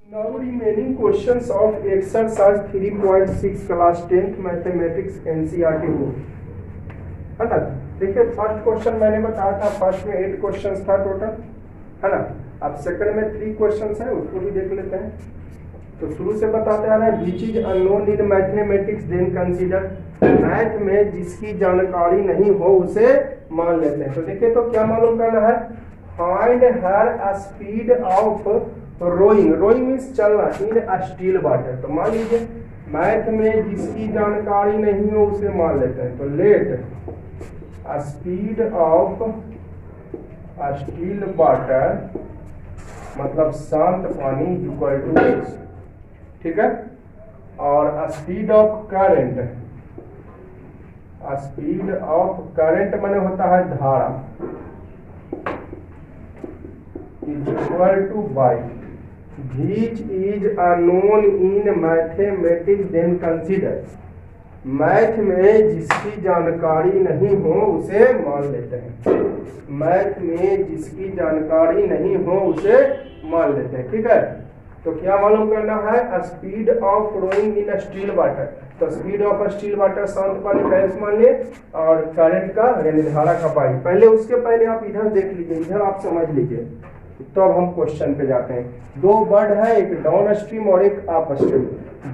Now remaining questions of exercise 3.6 class 10th mathematics NCERT book है ना। देखिए first question मैंने बताया था, फर्स्ट में 8 क्वेश्चंस था टोटल, है ना। अब सेकंड में 3 क्वेश्चंस है, उसको भी देख लेते हैं। तो शुरू से बताते आ रहे हैं which is unknown in mathematics then consider, math में जिसकी जानकारी नहीं हो उसे मान लेते हैं। तो देखिए तो क्या मालूम करना है, find her speed of rowing, rowing means चलना, इन स्टील वाटर। तो मान लीजिए मैथ में जिसकी जानकारी नहीं हो उसे मान लेते हैं। तो let speed of still water मतलब शांत पानी इक्वल टू x, ठीक है। और speed of current, speed of current माने होता है धारा, equal to y, which is unknown in mathematics then consider, math में जिसकी जानकारी नहीं हो उसे मान लेते हैं। मैथ में जिसकी जानकारी नहीं हो उसे मान लेते हैं, ठीक है। तो क्या मालूम करना है, speed of rowing in still water. तो स्पीड ऑफ स्टील वाटर शांत पानी का s मान लिए, और करंट का यानी धारा का पाई। पहले उसके पहले आप इधर देख लीजिए, इधर आप समझ लीजिए। तो अब हम क्वेश्चन पे जाते हैं। दो वर्ड है, एक डाउन स्ट्रीम और एक अप स्ट्रीम।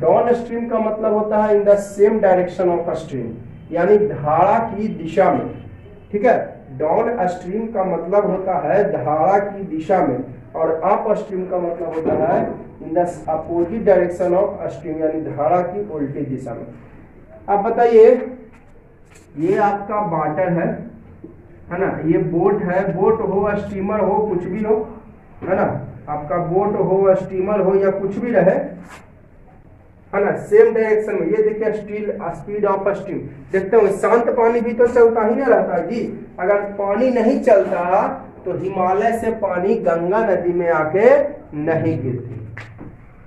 डाउन स्ट्रीम का मतलब होता है in the same direction of stream, यानी धारा की दिशा में, ठीक है। डाउन स्ट्रीम का मतलब होता है धारा की दिशा में, और अप स्ट्रीम का मतलब होता है in the opposite direction of stream, यानी धारा की उल्टी दिशा में। अब बताइए, ये आपका वाटर है ना, ये बोट है, बोट हो स्टीमर हो कुछ भी हो, है ना, आपका बोट हो स्टीमर हो या कुछ भी रहे, है ना, सेम डायरेक्शन में। ये देखिए स्टील स्पीड ऑफ स्टीम, देखते हो शांत पानी भी तो चलता ही ना रहता जी। अगर पानी नहीं चलता तो हिमालय से पानी गंगा नदी में आके नहीं गिरती,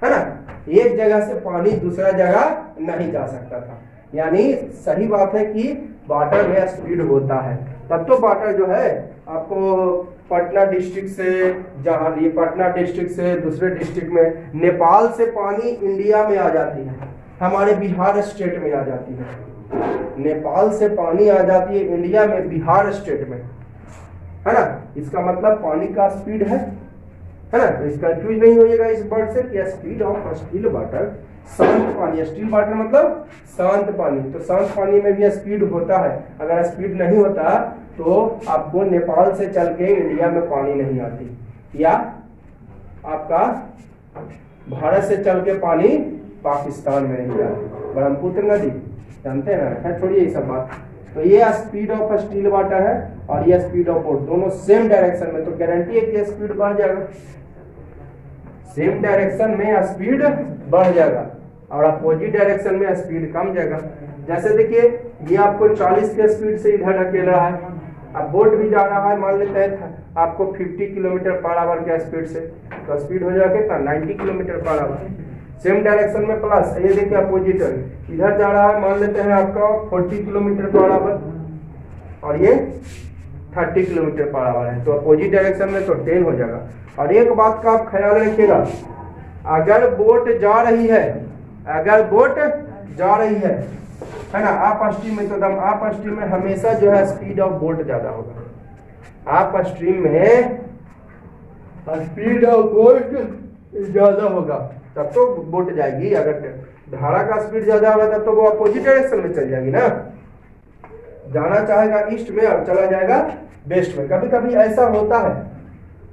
है ना। एक जगह से पानी दूसरा जगह नहीं जा सकता था, यानी सही बात है कि वाटर में स्पीड होता है। तब तो वाटर जो है आपको पटना डिस्ट्रिक्ट से, जहाँ ये पटना डिस्ट्रिक्ट से दूसरे डिस्ट्रिक्ट में, नेपाल से पानी इंडिया में आ जाती है, हमारे बिहार स्टेट में आ जाती है। नेपाल से पानी आ जाती है इंडिया में बिहार स्टेट में, है ना। इसका मतलब पानी का स्पीड है ना। तो इस कंफ्यूज नहीं होइएगा इस वर्ड से कि स्पीड ऑफ स्टील वाटर, शांत पानी, स्टील वाटर मतलब शांत पानी। तो शांत पानी में भी स्पीड होता है। अगर स्पीड नहीं होता तो आपको नेपाल से चल के इंडिया में पानी नहीं आती, या आपका भारत से चल के पानी पाकिस्तान में नहीं आती। ब्रह्मपुत्र नदी जानते हैं ना, है छोड़िए ये सब बात। तो ये स्पीड ऑफ स्टील वाटर है और ये स्पीड ऑफ बोट, दोनों सेम डायरेक्शन में। तो गारंटी है कि स्पीड बढ़ जाएगा, सेम डायरेक्शन में स्पीड बढ़ जाएगा और अपोजिट डायरेक्शन में स्पीड कम जाएगा। जैसे देखिए ये आपको 40 के स्पीड से इधर ढकेल रहा है, अब बोट भी जा रहा है, मान लेते हैं आपको 50 किलोमीटर पर आवर के स्पीड से, तो स्पीड हो जाएगा कितना, 90 kilometre per our, same direction में प्लस। ये देखिए अपोजिट इधर जा रहा है, मान लेते हैं आपका 40 किलोमीटर पर आवर और ये 30 किलोमीटर पर आवर है, तो अपोजिट डायरेक्शन में तो 10 हो जाएगा। और एक बात का आप ख्याल रखिएगा, अगर बोट जा रही है, अगर बोट जा रही है ना, आप स्ट्रीम में, तो दम आप स्ट्रीम में हमेशा जो है स्पीड ऑफ बोट ज्यादा होगा। आप स्ट्रीम में स्पीड ऑफ बोट ज्यादा होगा तब तो बोट जाएगी। अगर धारा का स्पीड ज्यादा होगा तब तो वो अपोजिट डायरेक्शन में चल जाएगी ना, जाना चाहेगा ईस्ट में और चला जाएगा वेस्ट में। कभी कभी ऐसा होता है,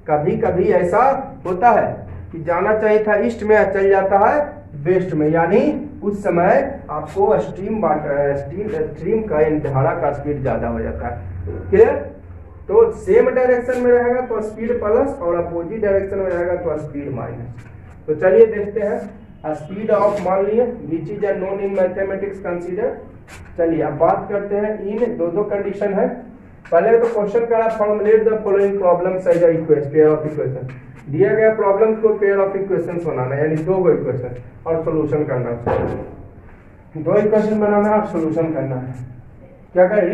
कभी कभी ऐसा होता है कि जाना चाहिए था ईस्ट में और चल जाता है वेस्ट में, यानी उस समय आपको स्ट्रीम वाटर स्ट्रीम का धारा का स्पीड ज्यादा हो जाता है। क्लियर। तो सेम डायरेक्शन में रहेगा तो स्पीड प्लस, और अपोजिट डायरेक्शन में रहेगा तो स्पीड माइनस। तो चलिए देखते हैं स्पीड ऑफ, मान लिए which is known in mathematics consider. चलिए अब बात करते हैं इन दो कंडीशन है। पहले तो क्वेश्चन करा formulate the following problems as a equation, pair of equation. दिया गया प्रॉब्लम को पेयर ऑफ इक्वेशंस बनाना है, यानी दो इक्वेशन और सॉल्यूशन करना है। दो इक्वेशन बनाना है और सॉल्यूशन करना है। क्या करें,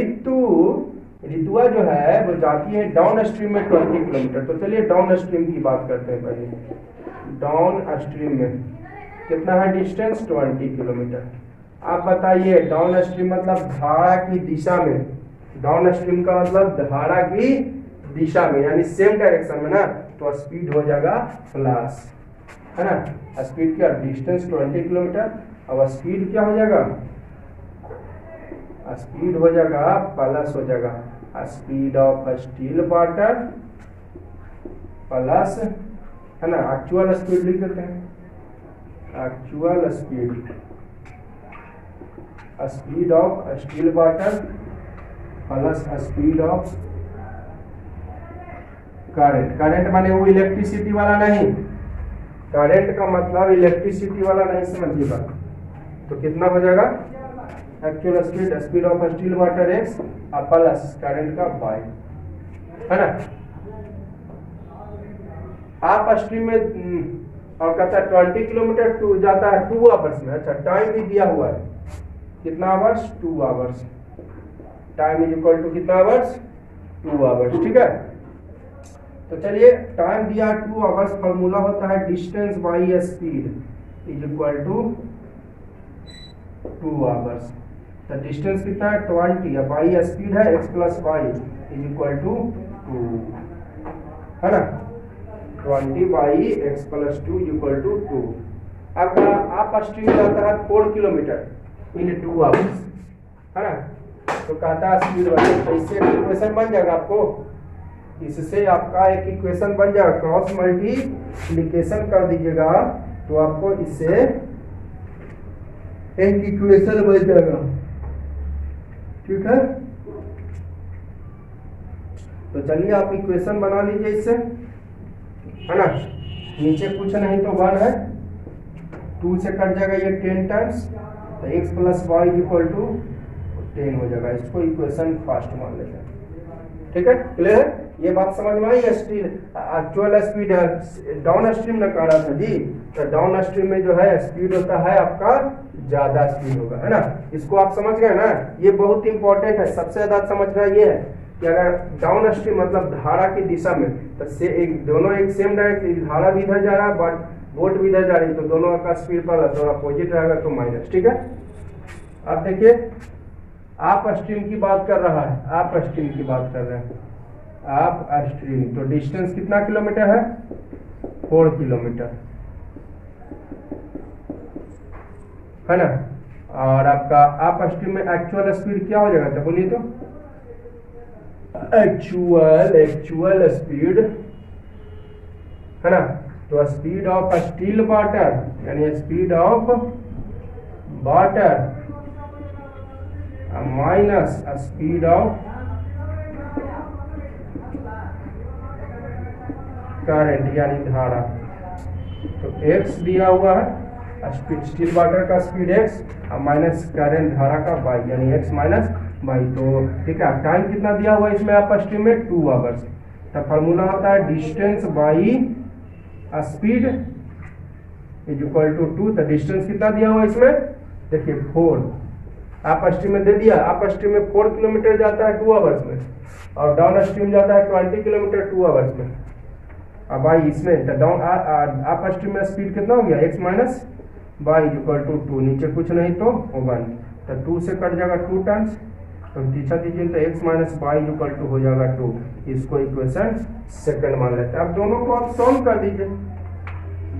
ऋतुआ जो है वो जाती है डाउन स्ट्रीम में 20 किलोमीटर। तो चलिए डाउन स्ट्रीम की बात करते हैं पहले। डाउन स्ट्रीम में कितना है डिस्टेंस 20 किलोमीटर। आप बताइए डाउन स्ट्रीम मतलब धारा की दिशा में, डाउन स्ट्रीम का मतलब धारा की दिशा में यानी सेम डायरेक्शन में ना, तो स्पीड हो जाएगा प्लस, है ना। स्पीड क्या, डिस्टेंस 20 किलोमीटर, अब स्पीड क्या हो जाएगा, स्पीड हो जाएगा प्लस हो जाएगा speed of still water plus, है ना, एक्चुअल स्पीड लिख देते हैं, actual speed of still water plus speed of current. Current माने वो इलेक्ट्रिसिटी वाला नहीं, करंट का मतलब इलेक्ट्रिसिटी वाला नहीं, समझिएगा। तो कितना हो जाएगा actual speed, speed of still water x और प्लस करंट का वाई, है ना। आप स्ट्रीम में और कहता है 20 किलोमीटर टू जाता है 2 आवर्स में। अच्छा, टाइम भी दिया हुआ है, कितना hours, 2 hours. Time is equal to कितना आवर्स, 2 आवर्स, ठीक है। तो चलिए टाइम दिया 2 आवर्स, फॉर्मूला होता है distance by speed is equal to 2 hours. तो डिस्टेंस कितना है 20 या बाई स्पीड है x plus y is equal to 2, है ना। 20 by x plus 2 is equal to 2। अब आप स्ट्रीम जाता है 4 किलोमीटर इन 2 आवर्स, है ना। तो कहता है स्पीड वाले, तो इससे इक्वेशन बन जाएगा आपको, इससे आपका एक इक्वेशन बन जाएगा, क्रॉस मल्टीप्लिकेशन कर दीजिएगा तो आपको इससे एक इक्वेशन बन जाएगा, ठीक है। तो चलिए आप इक्वेशन बना लीजिए इससे, है ना। नीचे कुछ नहीं तो 1 है, 2 से कट जाएगा ये 10 टाइम्स, तो x plus y equal to 10 हो जाएगा। इसको इक्वेशन फर्स्ट मान लेते हैं, ठीक है। क्लियर है, ये बात समझ में आई। स्टील एक्चुअल स्पीड है, डाउन स्ट्रीम में कह रहा था जी, तो डाउन स्ट्रीम में जो है स्पीड होता है आपका ज्यादा स्पीड होगा, है ना। इसको आप समझ गए ना, ये बहुत इंपॉर्टेंट है। सबसे ज्यादा समझना ये है कि अगर डाउन स्ट्रीम मतलब धारा की दिशा में, तो दोनों एक सेम डायरेक्शन, धारा भी इधर जा रहा है बट बोट भी इधर जा रही है, तो दोनों का स्पीड प्लस और अपोजिट रहेगा तो माइनस, ठीक है। अब देखिए आप स्ट्रीम की बात कर रहा है, आप स्ट्रीम की बात कर रहे हैं, आप स्ट्रीम, तो डिस्टेंस कितना किलोमीटर है 4 किलोमीटर, है ना। और आपका आप स्ट्रीम में एक्चुअल स्पीड क्या हो जाएगा, तो बोलिए तो एक्चुअल स्पीड, है ना। तो स्पीड ऑफ स्टील वाटर यानी speed of water minus speed of current यानी धारा। तो x दिया हुआ है स्टील वाटर का स्पीड x और माइनस करंट धारा का y यानी x माइनस y। तो ठीक है, टाइम कितना दिया हुआ है इसमें आप स्ट्रीम में 2 आवर्स। तो फार्मूला होता है distance by speed is equal to 2। तो डिस्टेंस कितना दिया हुआ है इसमें, देखिए 4, आप स्ट्रीम में दे दिया। आप स्ट्रीम में 4 किलोमीटर जाता है 2 आवर्स में और डाउन स्ट्रीम जाता है 20 किलोमीटर 2 आवर्स में। अब भाई इसमें तो डाउन आप स्ट्रीम में स्पीड कितना हो गया x minus y equal to 2, नीचे कुछ नहीं तो 1, तो 2 से कट जाएगा 2 टाइम्स, तो पीछा दीजिए तो x minus y equal to हो जाएगा 2। इसको इक्वेशन सेकंड मान लेते हैं। अब दोनों को आप सॉल्व कर दीजिए,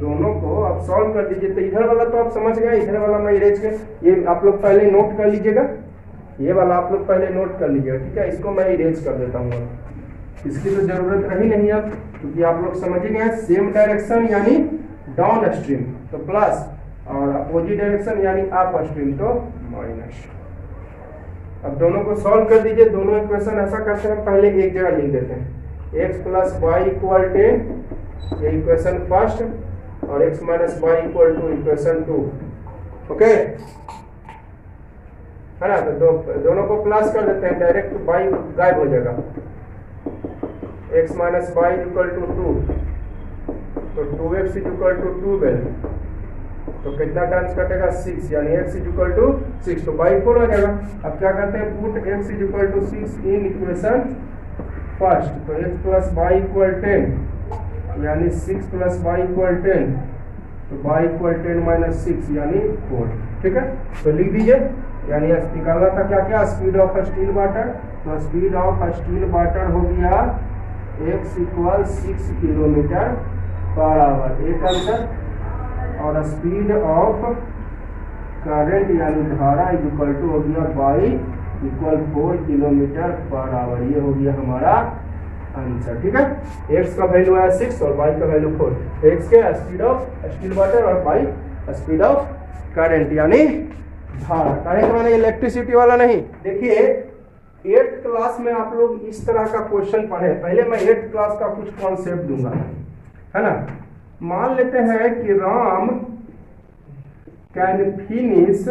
दोनों को आप सॉल्व कर दीजिए। तो इधर वाला तो आप समझ गए, इधर वाला मैं इरेज कर, ये आप लोग पहले नोट कर लीजिएगा, ये वाला आप लोग पहले नोट कर लीजिएगा, ठीक है। इसको मैं इरेज कर देता हूँ, इसकी तो जरूरत रही नहीं अब, क्योंकि आप लोग समझ गए सेम डायरेक्शन यानी डाउन स्ट्रीम तो प्लस और अपोजिट डायरेक्शन यानी अप स्ट्रीम तो माइनस। अब दोनों को सॉल्व कर दीजिए। दोनों इक्वेशन ऐसा करते हैं, पहले एक जगह लिख देते हैं, x प्लस वाई इक्वल 10, ये इक्वेशन फर्स्ट, और x minus y equal to equation 2, okay, है ना। तो दोनों को प्लस कर देते हैं, डायरेक्ट वाई गायब हो जाएगा, x minus y equal to 2, तो 2x इज इक्वल टू 12, तो कितना टाइम्स कटेगा 6 यानी x इज इक्वल टू 6, तो बाई 4 हो जाएगा। अब क्या करते हैं, put x is equal to 6 in equation first, तो x प्लस वाई इक्वल 10 यानी 6 प्लस वाई इक्वल 10, तो वाई इक्वल 10 माइनस 6 यानी 4। ठीक है, तो लिख दीजिए। यानी निकालना था क्या क्या, स्पीड ऑफ स्टील वाटर, तो स्पीड ऑफ स्टील वाटर हो गया x equal 6 kilometre per our, एक आंसर। और स्पीड ऑफ करंट यानी धारा इक्वल टू हो गया y equal 4 kilometre per hour, ये हो गया हमारा आंसर। ठीक है, x का वैल्यू है 6 और y का वैल्यू 4, x के स्पीड ऑफ स्टील वाटर और y स्पीड ऑफ करंट यानी धारा। करंट माने इलेक्ट्रिसिटी वाला नहीं। देखिए 8th क्लास में आप लोग इस तरह का क्वेश्चन पढ़े, पहले मैं 8th क्लास का कुछ कॉन्सेप्ट दूंगा, है ना। मान लेते हैं कि Ram can finish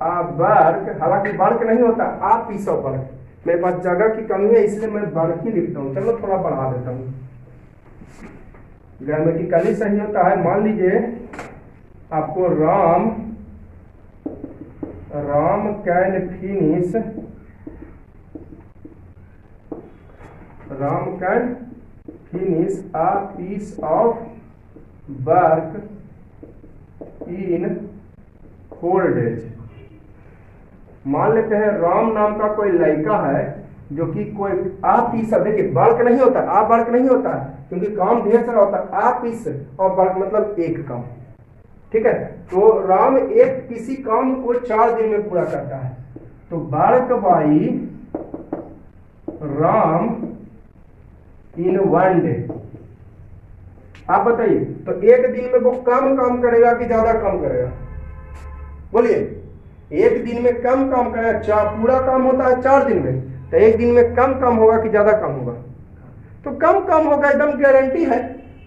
a work, हालांकि वर्क नहीं होता, आ पीस ऑफ वर्क, मेरे पास जगह की कमी है इसलिए मैं वर्क ही लिखता हूँ। चलो थोड़ा बढ़ा देता हूँ, ग्रामेटिकली सही होता है। मान लीजिए आपको Ram can finish a piece of work in 4 days। मान लेते हैं राम नाम का कोई लड़का है जो कि कोई आ पीस, देखिए वर्क नहीं होता, आ वर्क नहीं होता है क्योंकि काम ढेर सारा होता है, आ पीस और वर्क मतलब एक काम। ठीक है, तो राम एक किसी काम को 4 दिन में पूरा करता है, तो work by Ram in 1 day। आप बताइए, तो एक दिन में वो कम काम करेगा कि ज्यादा काम करेगा, बोलिए। एक दिन में कम काम करेगा, पूरा काम होता है 4 दिन में, तो एक दिन में कम काम होगा कि ज्यादा काम होगा, तो कम काम होगा, एकदम गारंटी है।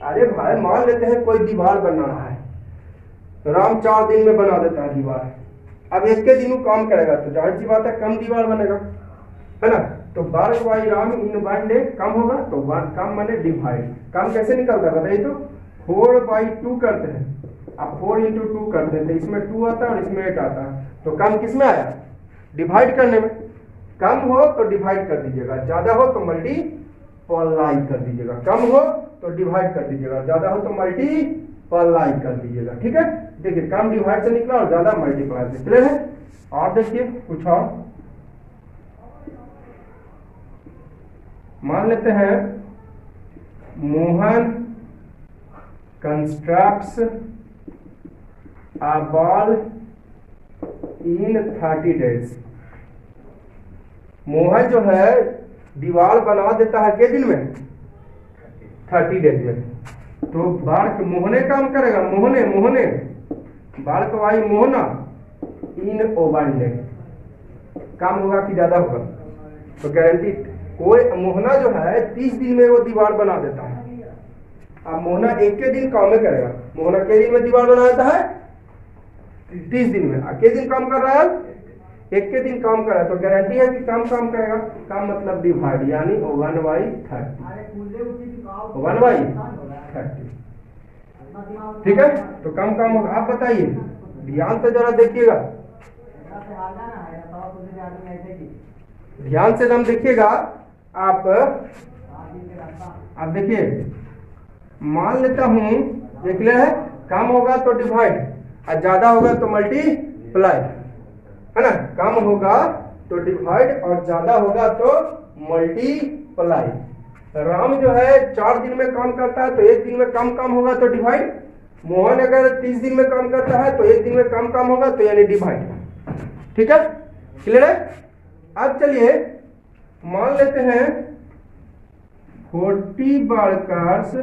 अरे भाई मान लेते हैं कोई दीवार बनाना है, राम 4 दिन में बना देता है दीवार, अब एक के दिन काम करेगा तो जाहिर सी बात है कम दीवार बनेगा, है ना। तो work by Ram in 1 day कम होगा, तो कम माने डिवाइड। काम कैसे निकलता है बताइए, तो 4/2 करते हैं, अब 4 into 2 करते हैं, तो इसमें 2 आता है और इसमें 8 आता है, तो कम किस में आया, डिवाइड करने में। कम हो तो डिवाइड कर दीजिएगा, ज्यादा हो तो मल्टीप्लाई कर दीजिएगा, कम हो तो डिवाइड कर दीजिएगा, ज्यादा हो तो मल्टीप्लाई कर दीजिएगा। ठीक है, देखिए कम डिवाइड से निकला और ज्यादा मल्टीप्लाई से, क्लियर है। और देखिए कुछ और मान लेते हैं, Mohan constructs a wall in 30 days। Mohan जो है दीवार बना देता है के दिन में, 30 days में। तो बार्क मोहने काम करेगा, मोहने बार्क वाई मोहना इन 1 day, काम होगा कि ज्यादा होगा, तो गारंटी। कोई मोहना जो है 30 दिन में वो दीवार बना देता है, अब मोहना एक के दिन काम में करेगा, मोहना के दिन में दीवार बना देता है 30 दिन में, के दिन काम कर रहा है, एक के दिन काम कर रहा है, तो गारंटी है कि काम करेगा। काम मतलब डिवाइड, यानी 1/30, 1/30। ठीक है, तो कम होगा। आप बताइए, ध्यान से जरा देखिएगा, ध्यान से एकदम देखिएगा। आप देखिए, मान लेता हूं ये क्लियर है, कम होगा तो डिवाइड और ज्यादा होगा तो मल्टीप्लाई, है ना। कम होगा तो डिवाइड और ज्यादा होगा तो मल्टीप्लाई। राम जो है 4 दिन में काम करता है, तो एक दिन में कम काम होगा तो डिवाइड। मोहन अगर 30 दिन में काम करता है तो एक दिन में कम काम होगा तो यानी डिवाइड। ठीक है, क्लियर है। अब चलिए मान लेते हैं 40 वर्कर्स,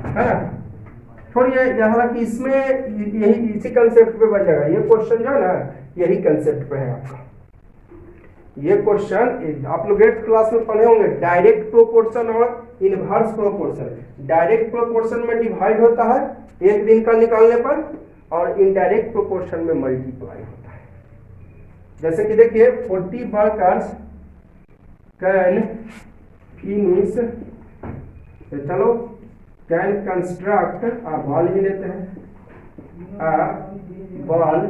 है ना। छोड़िए, हालांकि इसमें यही इसी कंसेप्ट पे बचेगा ये क्वेश्चन, जो है ना यही कंसेप्ट पे है आपका ये क्वेश्चन। आप लोग 8th क्लास में पढ़े होंगे, डायरेक्ट प्रोपोर्शन और इनवर्स प्रोपोर्शन। डायरेक्ट प्रोपोर्शन में डिवाइड होता है एक दिन का निकालने पर, और इनडायरेक्ट प्रोपोर्शन में मल्टीप्लाई होता है। जैसे कि देखिए 40 वर्कर्स कैन फिनिश, चलो कैन कंस्ट्रक्ट, आप बॉल ही लेते हैं, बॉल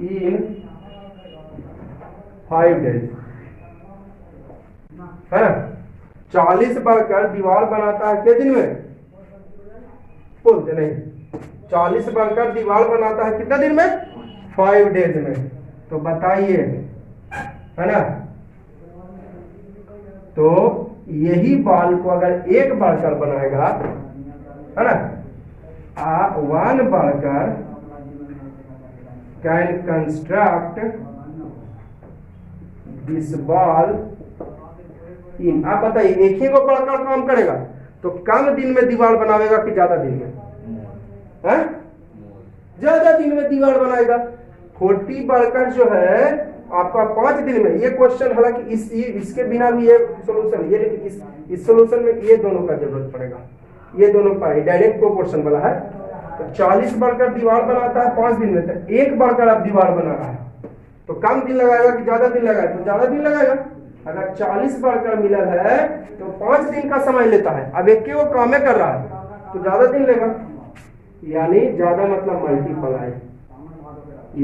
इन 5 days। है ना। 40 बढ़कर दीवार बनाता है कितने दिन में, बोलते नहीं, 40 बढ़कर दीवार बनाता है कितना दिन में, 5 डेज में। तो बताइए, है ना। तो यही बॉल को अगर एक बढ़कर बनाएगा, है ना, 1 बढ़कर can construct this ball in, आप बताइए एक ही को बढ़कर काम करेगा तो कम दिन में दीवार बनावेगा कि ज्यादा दिन में, है ज्यादा दिन में दीवार बनाएगा। 40 बढ़कर जो है आपका 5 दिन में, ये क्वेश्चन हालांकि इसके बिना भी ये सोल्यूशन, ये लेकिन इस सोल्यूशन में ये दोनों का जरूरत पड़ेगा, ये दोनों का डायरेक्ट प्रोपोर्शन वाला है। तो 40 बढ़कर दीवार बनाता है 5 दिन में, तो एक बढ़कर आप दीवार बना रहा है तो कम दिन लगाएगा कि ज्यादा दिन लगाएगा, तो ज्यादा दिन लगाएगा। अगर 40 बढ़कर मिलर है तो 5 दिन का समय लेता है, अब एक को काम में कर रहा है तो ज्यादा दिन लेगा, यानी ज्यादा मतलब मल्टीप्लाई,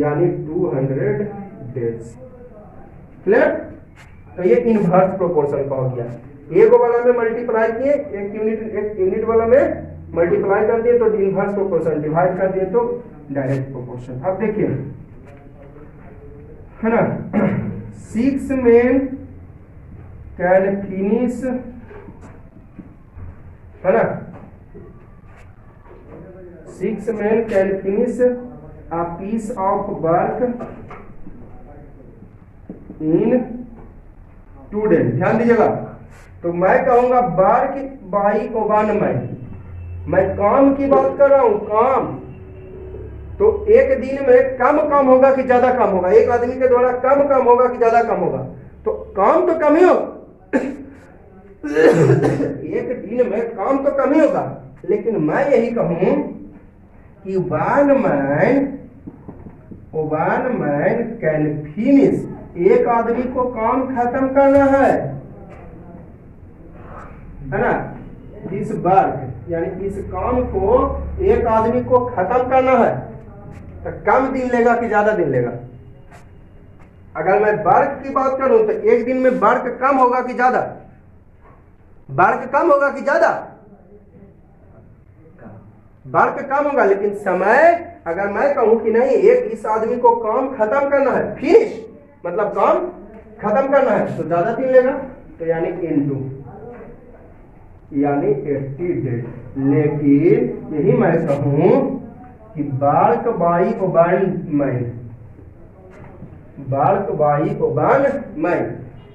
यानी 200 डेज। क्लियर। तो ये इनवर्स प्रोपोर्शन का हो गया, एक वाला में मल्टीप्लाई किए, एक यूनिट वाला में मल्टीप्लाई कर दिए तो इनवर्स प्रोपोर्शन, डिवाइड कर दिए तो डायरेक्ट प्रोपोर्शन। अब देखिए, है ना, 6 men कैन फिनिश, है ना, 6 men can finish a piece of work in 2 days। ध्यान दीजिएगा, तो मैं कहूंगा वर्क बाई 1 मैं काम की बात कर रहा हूं, काम। तो एक दिन में कम काम होगा कि ज्यादा काम होगा, एक आदमी के द्वारा कम काम होगा कि ज्यादा काम होगा, तो काम तो कम ही होगा एक दिन में काम तो कम ही होगा, लेकिन मैं यही कहूं कि वन मैन कैन फिनिश, एक आदमी को काम खत्म करना है ना, इस वर्क यानी इस काम को एक आदमी को खत्म करना है, तो कम दिन लेगा कि ज्यादा दिन लेगा। अगर मैं वर्क की बात करूं तो एक दिन में वर्क कम होगा कि ज्यादा, वर्क कम होगा कि ज्यादा, वर्क कम होगा, लेकिन समय अगर मैं कहूं कि नहीं एक इस आदमी को काम खत्म करना है, फिनिश मतलब काम खत्म करना है, तो ज्यादा दिन लेगा, तो यानी इनटू यानी 80 डेज। लेकिन यही मैं कहूं कि वर्क बाई 1 मैन,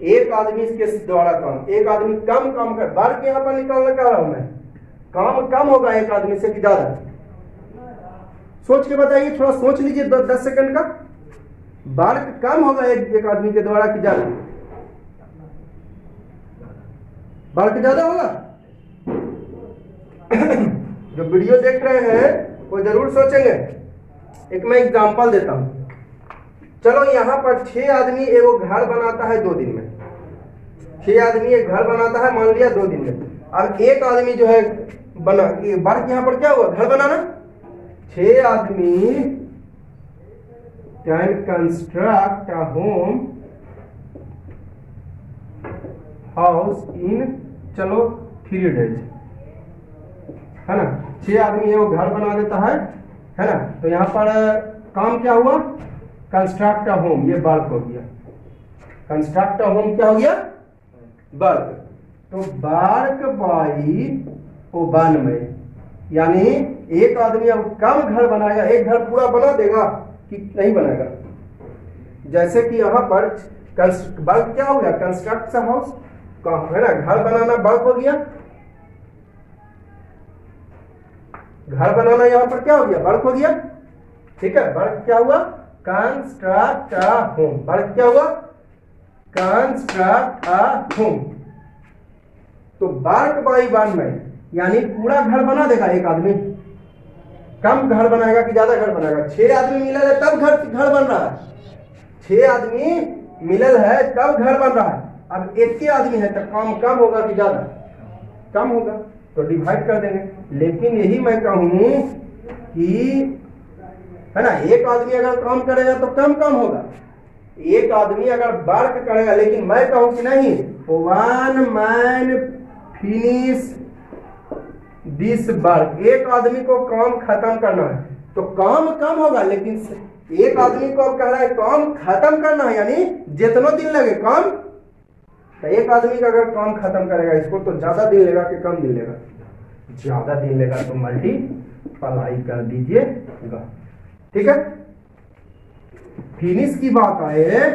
एक आदमी के द्वारा काम, एक आदमी कम काम कर, वर्क यहां पर निकालना चाह रहा हूं मैं, काम कम होगा एक आदमी से कि ज्यादा, सोच के बताइए, थोड़ा सोच लीजिए 10 सेकंड का, वर्क कम होगा एक आदमी के द्वारा कि ज्यादा, वर्क ज्यादा होगा जो वीडियो देख रहे हैं वो जरूर सोचेंगे। एक मैं एग्जांपल देता हूं, चलो यहाँ पर 6 आदमी एगो घर बनाता है 2 दिन में, 6 आदमी एक घर बनाता है मान लिया 2 दिन में। अब एक आदमी जो है बना, वर्क यहाँ पर क्या हुआ, घर बनाना, 6 आदमी can construct a home house in, चलो 3 डेज, है ना, 6 आदमी ये वो घर बना देता है ना। तो यहाँ पर काम क्या हुआ, कंस्ट्रक्ट अ होम, ये वर्क हो गया, कंस्ट्रक्ट अ होम क्या हो गया, वर्क। तो वर्क बाई 1 में, यानी एक आदमी अब कम घर बनाएगा, एक घर पूरा बना देगा कि नहीं बनाएगा। जैसे कि यहाँ पर वर्क क्या हो गया, कंस्ट्रक्ट हाउस, है ना, घर बनाना वर्क हो गया, घर बनाना यहाँ पर क्या हो गया, वर्क हो गया, ठीक है। वर्क क्या हुआ, कंस्ट्रक्ट अ होम, वर्क क्या हुआ, कंस्ट्रक्ट अ होम। तो वर्क बाई 1 में यानी पूरा घर बना देगा एक आदमी, कम घर बनाएगा कि ज्यादा घर बनाएगा। 6 आदमी मिलल है तब घर बन रहा है, 6 आदमी मिलल है तब घर बन रहा है। अब एक ही आदमी है तो काम कम होगा कि ज्यादा, कम होगा, तो डिवाइड कर देंगे। लेकिन यही मैं कहूं कि, है ना, एक आदमी अगर काम करेगा तो कम होगा, एक आदमी अगर वर्क करेगा, लेकिन मैं कहूं कि नहीं, one man finish this work, एक आदमी को काम खत्म करना है, तो काम कम होगा, लेकिन एक आदमी को अब कह रहा है काम खत्म करना है, यानी जितना दिन लगे काम, तो एक आदमी का अगर काम खत्म करेगा इसको तो ज्यादा दिन लेगा कि कम दिन लेगा, ज्यादा दिन लेगा, तो मल्टीप्लाई कर दीजिएगा। ठीक है, फिनिश की बात आए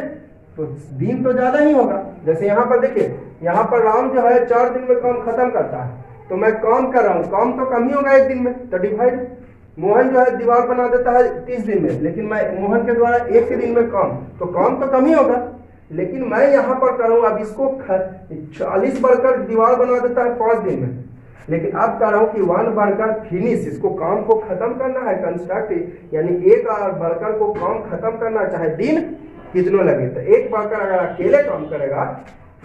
तो दिन तो ज्यादा ही होगा। जैसे यहाँ पर देखिए, यहाँ पर राम जो है 4 दिन में काम खत्म करता है, तो मैं काम कर रहा हूँ, काम तो कम ही होगा 1 दिन में, तो डिवाइड। मोहन जो है दीवार बना देता है 30 दिन में, लेकिन मैं मोहन के द्वारा 1 दिन में काम, तो काम तो कम ही होगा, लेकिन मैं यहाँ पर करूँ अब इसको 40 वर्कर दीवार बना देता है 5 दिन में, लेकिन अब कह रहा हूँ कि 1 वर्कर फिनिश, इसको काम को खत्म करना है, कंस्ट्रक्ट, यानी एक वर्कर को काम खत्म करना, चाहे दिन कितना लगे। तो एक वर्कर अगर अकेले काम करेगा,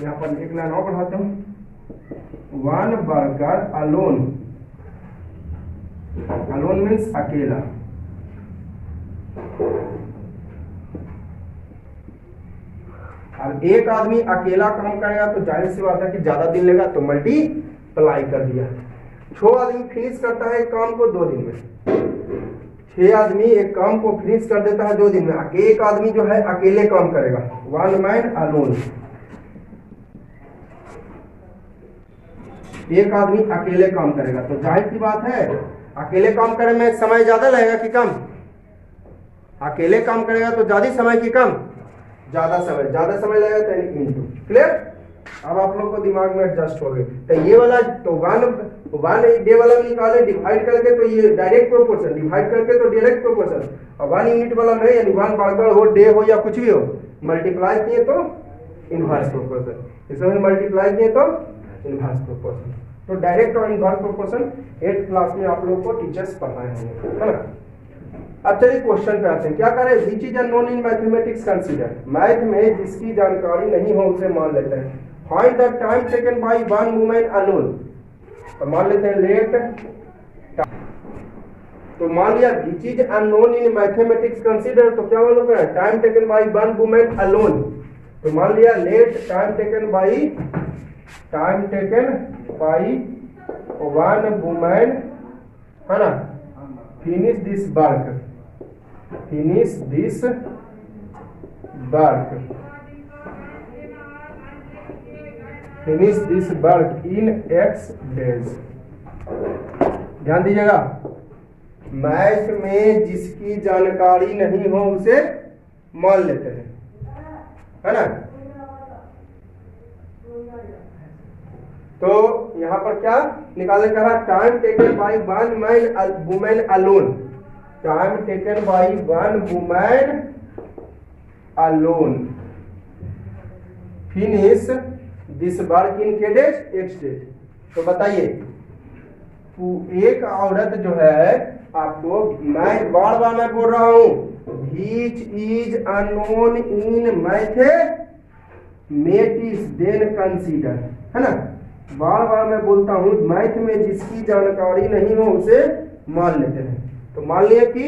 यहाँ पर एक लाइन और बढ़ाते हूँ, 1 वर्कर अलोन, अलोन मीन्स अकेला, अब एक आदमी अकेला काम करेगा तो जाहिर सी बात है कि ज्यादा दिन लेगा, तो मल्टीप्लाई कर दिया। 6 आदमी फिनिश करता है एक काम को 2 दिन में, 6 आदमी एक काम को फिनिश कर देता है 2 दिन में, एक आदमी जो है अकेले काम करेगा, 1 मैन अलोन, एक आदमी अकेले काम करेगा, तो जाहिर सी बात है अकेले काम करने में समय ज्यादा लगेगा कि कम, अकेले काम करेगा तो ज्यादा समय की कम, ज्यादा समय लगेगा, तो इनटू। क्लियर, अब आप लोग को दिमाग में एडजस्ट हो गए। तो ये वाला तो वन डे वाला निकाले डिवाइड करके, तो ये डायरेक्ट प्रोपोर्शन, डिवाइड करके तो डायरेक्ट प्रोपोर्शन, और 1 यूनिट वाला में यानी 1 वर्कर हो, डे हो या कुछ भी हो, मल्टीप्लाई किए तो इनवर्स प्रोपोर्शन, इसमें मल्टीप्लाई किए तो इनवर्स प्रोपोर्शन। तो डायरेक्ट और इनवर्स प्रोपोर्शन 8th क्लास में आप लोगों को टीचर्स पढ़ाए होंगे, है ना। अब चलिए क्वेश्चन पे आते हैं, क्या करें, which is unknown in mathematics consider, math में जिसकी जानकारी नहीं हो उसे मान लेते हैं। Find the time taken by one woman alone, तो मान लेते हैं लेट, तो मान लिया which is unknown in mathematics consider, तो क्या मालूम है, time taken by one woman alone, तो मान लिया let time taken by one woman, है ना, finish this work in X days। ध्यान दीजिएगा, मैथ में जिसकी जानकारी नहीं हो उसे मान लेते हैं, है ना। तो यहाँ पर क्या निकालने का है, time taken by one women alone, time taken by one women alone, finish this work इन के डेज, X डेज। तो बताइए, एक औरत जो है, आपको मैं बार बार मैं बोल रहा हूं, which is unknown in mathematics then consider, है ना, बार बार मैं बोलता हूं, मैथ में जिसकी जानकारी नहीं हो उसे मान लेते हैं। तो मान लिया कि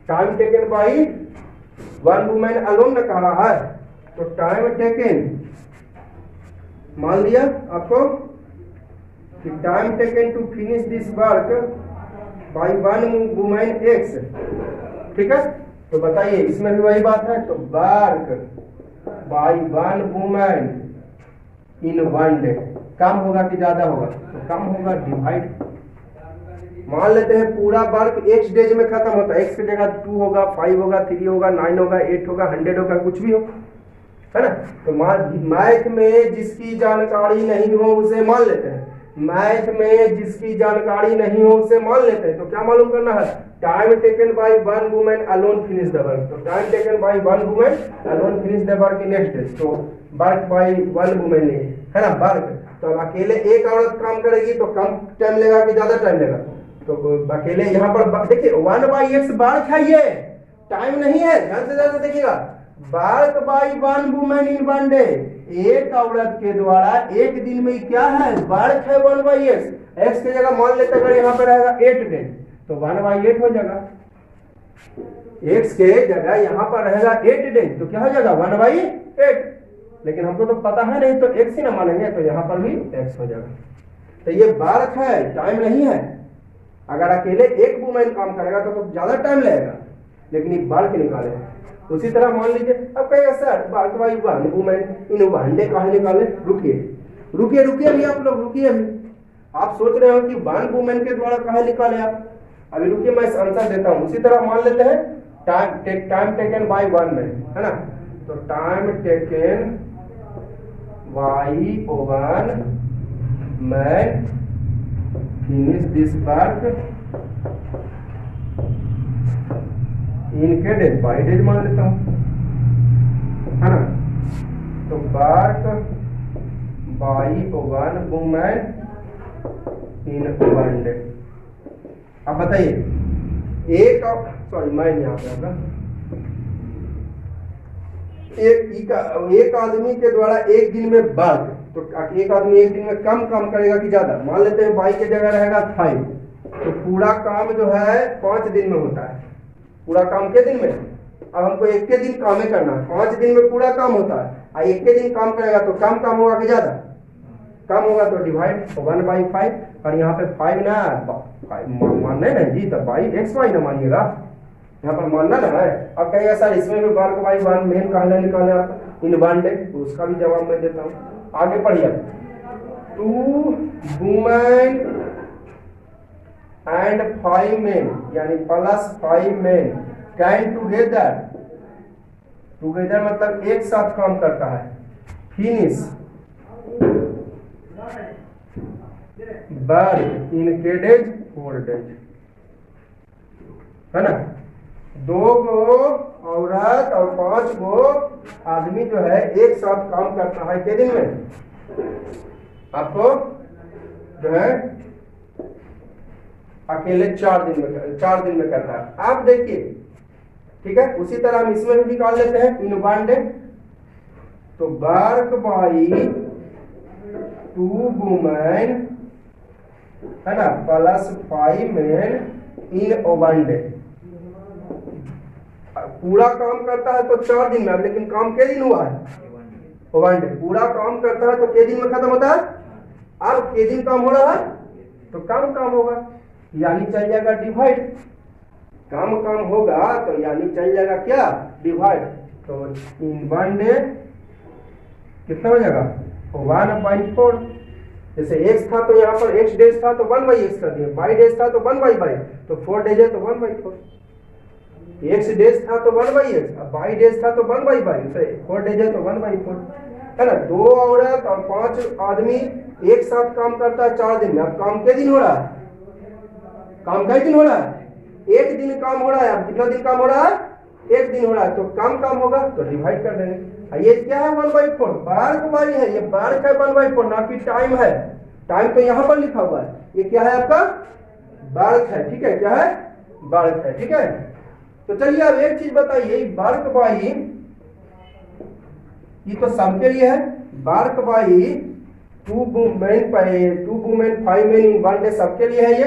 time taken by one women alone ने कहा है, तो टाइम टेकन मान लिया आपको कि time taken to finish this work by one women X, ठीक है। तो बताइए, इसमें भी वही बात है, तो work by one women in 1 day, कम होगा कि ज्यादा होगा, तो कम होगा, डिवाइड। मान लेते हैं पूरा वर्क X डेज में खत्म होता है, X की जगह 2 होगा, 5 होगा, 3 होगा, 9 होगा, 8 होगा, 100 होगा, कुछ भी हो, है ना। तो मैथ में जिसकी जानकारी नहीं हो उसे मान लेते हैं, मैथ में जिसकी जानकारी नहीं हो उसे मान लेते हैं। तो क्या मालूम करना है, time taken by one women alone finish the work, तो time taken by one women alone finish the work in next days, तो वर्क बाय वन वुमेन है ना, वर्क। तो अब अकेले एक औरत काम करेगी तो कम टाइम लेगा कि ज्यादा टाइम लेगा, तो अकेले यहाँ पर देखिए 1/x वर्क है, ये टाइम नहीं है, ध्यान से ध्यान से देखिएगा, work by one women in 1 day, एक औरत के द्वारा एक दिन में क्या है, वर्क है 1/x, x की जगह मान लेते अगर यहाँ पे रहेगा 8 डे, तो 1/8 हो जाएगा, x के जगह यहाँ पर रहेगा 8 डेज, तो क्या हो जाएगा 1/8। लेकिन हमको तो पता है नहीं, तो x ही ना मानेंगे, तो यहाँ पर भी x हो जाएगा। तो ये बार्क है, टाइम नहीं है। अगर अकेले एक वूमेन काम करेगा तो ज्यादा टाइम लगेगा, लेकिन ये बार्क निकाले। उसी तरह मान लीजिए, अब कहेगा sir work by 1 women in 1 day कहाँ निकाले। रुकिए भी आप लोग, रुकिए अभी। आप सोच रहे हो कि 1 वूमेन के द्वारा कहाँ निकाले आप, अभी रुकिए, मैं आंसर देता हूँ। उसी तरह मान लेते हैं टाइम टेकन बाई 1 मैन, है ना। तो time taken by 1 man finish this work इनके डेज, बाई डेज मान लेता हूँ, है ना। तो work by 1 women in 1 day. अब बताइए, एक आदमी के द्वारा एक दिन में वर्क, तो एक आदमी एक दिन में कम काम करेगा कि ज्यादा। मान लेते हैं बाई की जगह रहेगा 5, तो पूरा काम जो है 5 दिन में होता है। पूरा काम के दिन में, अब हमको एक के दिन काम ही करना है, 5 दिन में पूरा काम होता है। और एक के दिन काम करेगा तो कम काम होगा कि ज्यादा, कम होगा, तो डिवाइड 1/5। और यहाँ पे 5 ना मानना है जी, तो बाई एक्स वाई ना मानिएगा, यहाँ पर मानना ना है। अब कहेगा सर इसमें भी वर्क बाई 1 मेन कहना निकाले आप इन 1 डे, तो उसका भी जवाब मैं देता हूँ। आगे पढ़िए, 2 वुमेन एंड 5 मेन, यानी +5 मेन कैन टुगेदर मतलब एक साथ काम करता है, फिनिश वर्क इन के डेज 4 डेज, है ना। 2 गो औरत और 5 गो आदमी जो है एक साथ काम करता है के दिन में, आपको जो है अकेले 4 दिन में करता है। आप देखिए, ठीक है। उसी तरह हम इसमें भी निकाल लेते हैं इन 1 डे, तो वर्क बाई 2 वुमेन, है ना, +5 मेन इन 1 डे। पूरा काम करता है तो 4 दिन में, लेकिन काम के दिन हुआ है 1 डे। पूरा काम करता है तो के दिन में खत्म होता है। अब के दिन काम हो रहा है तो कम काम होगा, यानी चल जाएगा डिवाइड। कम काम होगा तो यानी चल जाएगा क्या, डिवाइड। तो इन 1 डे कितना हो जाएगा 1/4। जैसे x था तो यहाँ पर x डेज था तो 1/x कर दिए, y डेज था तो 1/y, तो 4 डेज है तो 1/4। x डेज था तो 1/x, y डेज था तो 1/y, तो 4 डेज है तो 1/4, है ना। 2 औरत और 5 आदमी एक साथ काम करता है 4 दिन में। अब काम के दिन हो रहा है, काम कई दिन हो रहा है, एक दिन काम हो रहा है। अब कितना दिन काम हो रहा है, एक दिन हो रहा है, तो काम होगा तो डिवाइड कर देंगे। ये क्या है 1/4, बार्क बाई है, ये बार्क है 1/4, ना कि टाइम है। टाइम तो यहाँ पर लिखा हुआ है, ये क्या है आपका बार्क है, ठीक है, क्या है बार्क है, ठीक है। तो चलिए अब एक चीज बताइए, बार्क बाई ये तो सबके लिए है, work by 2 women 5 men in 1 day सबके लिए है ये,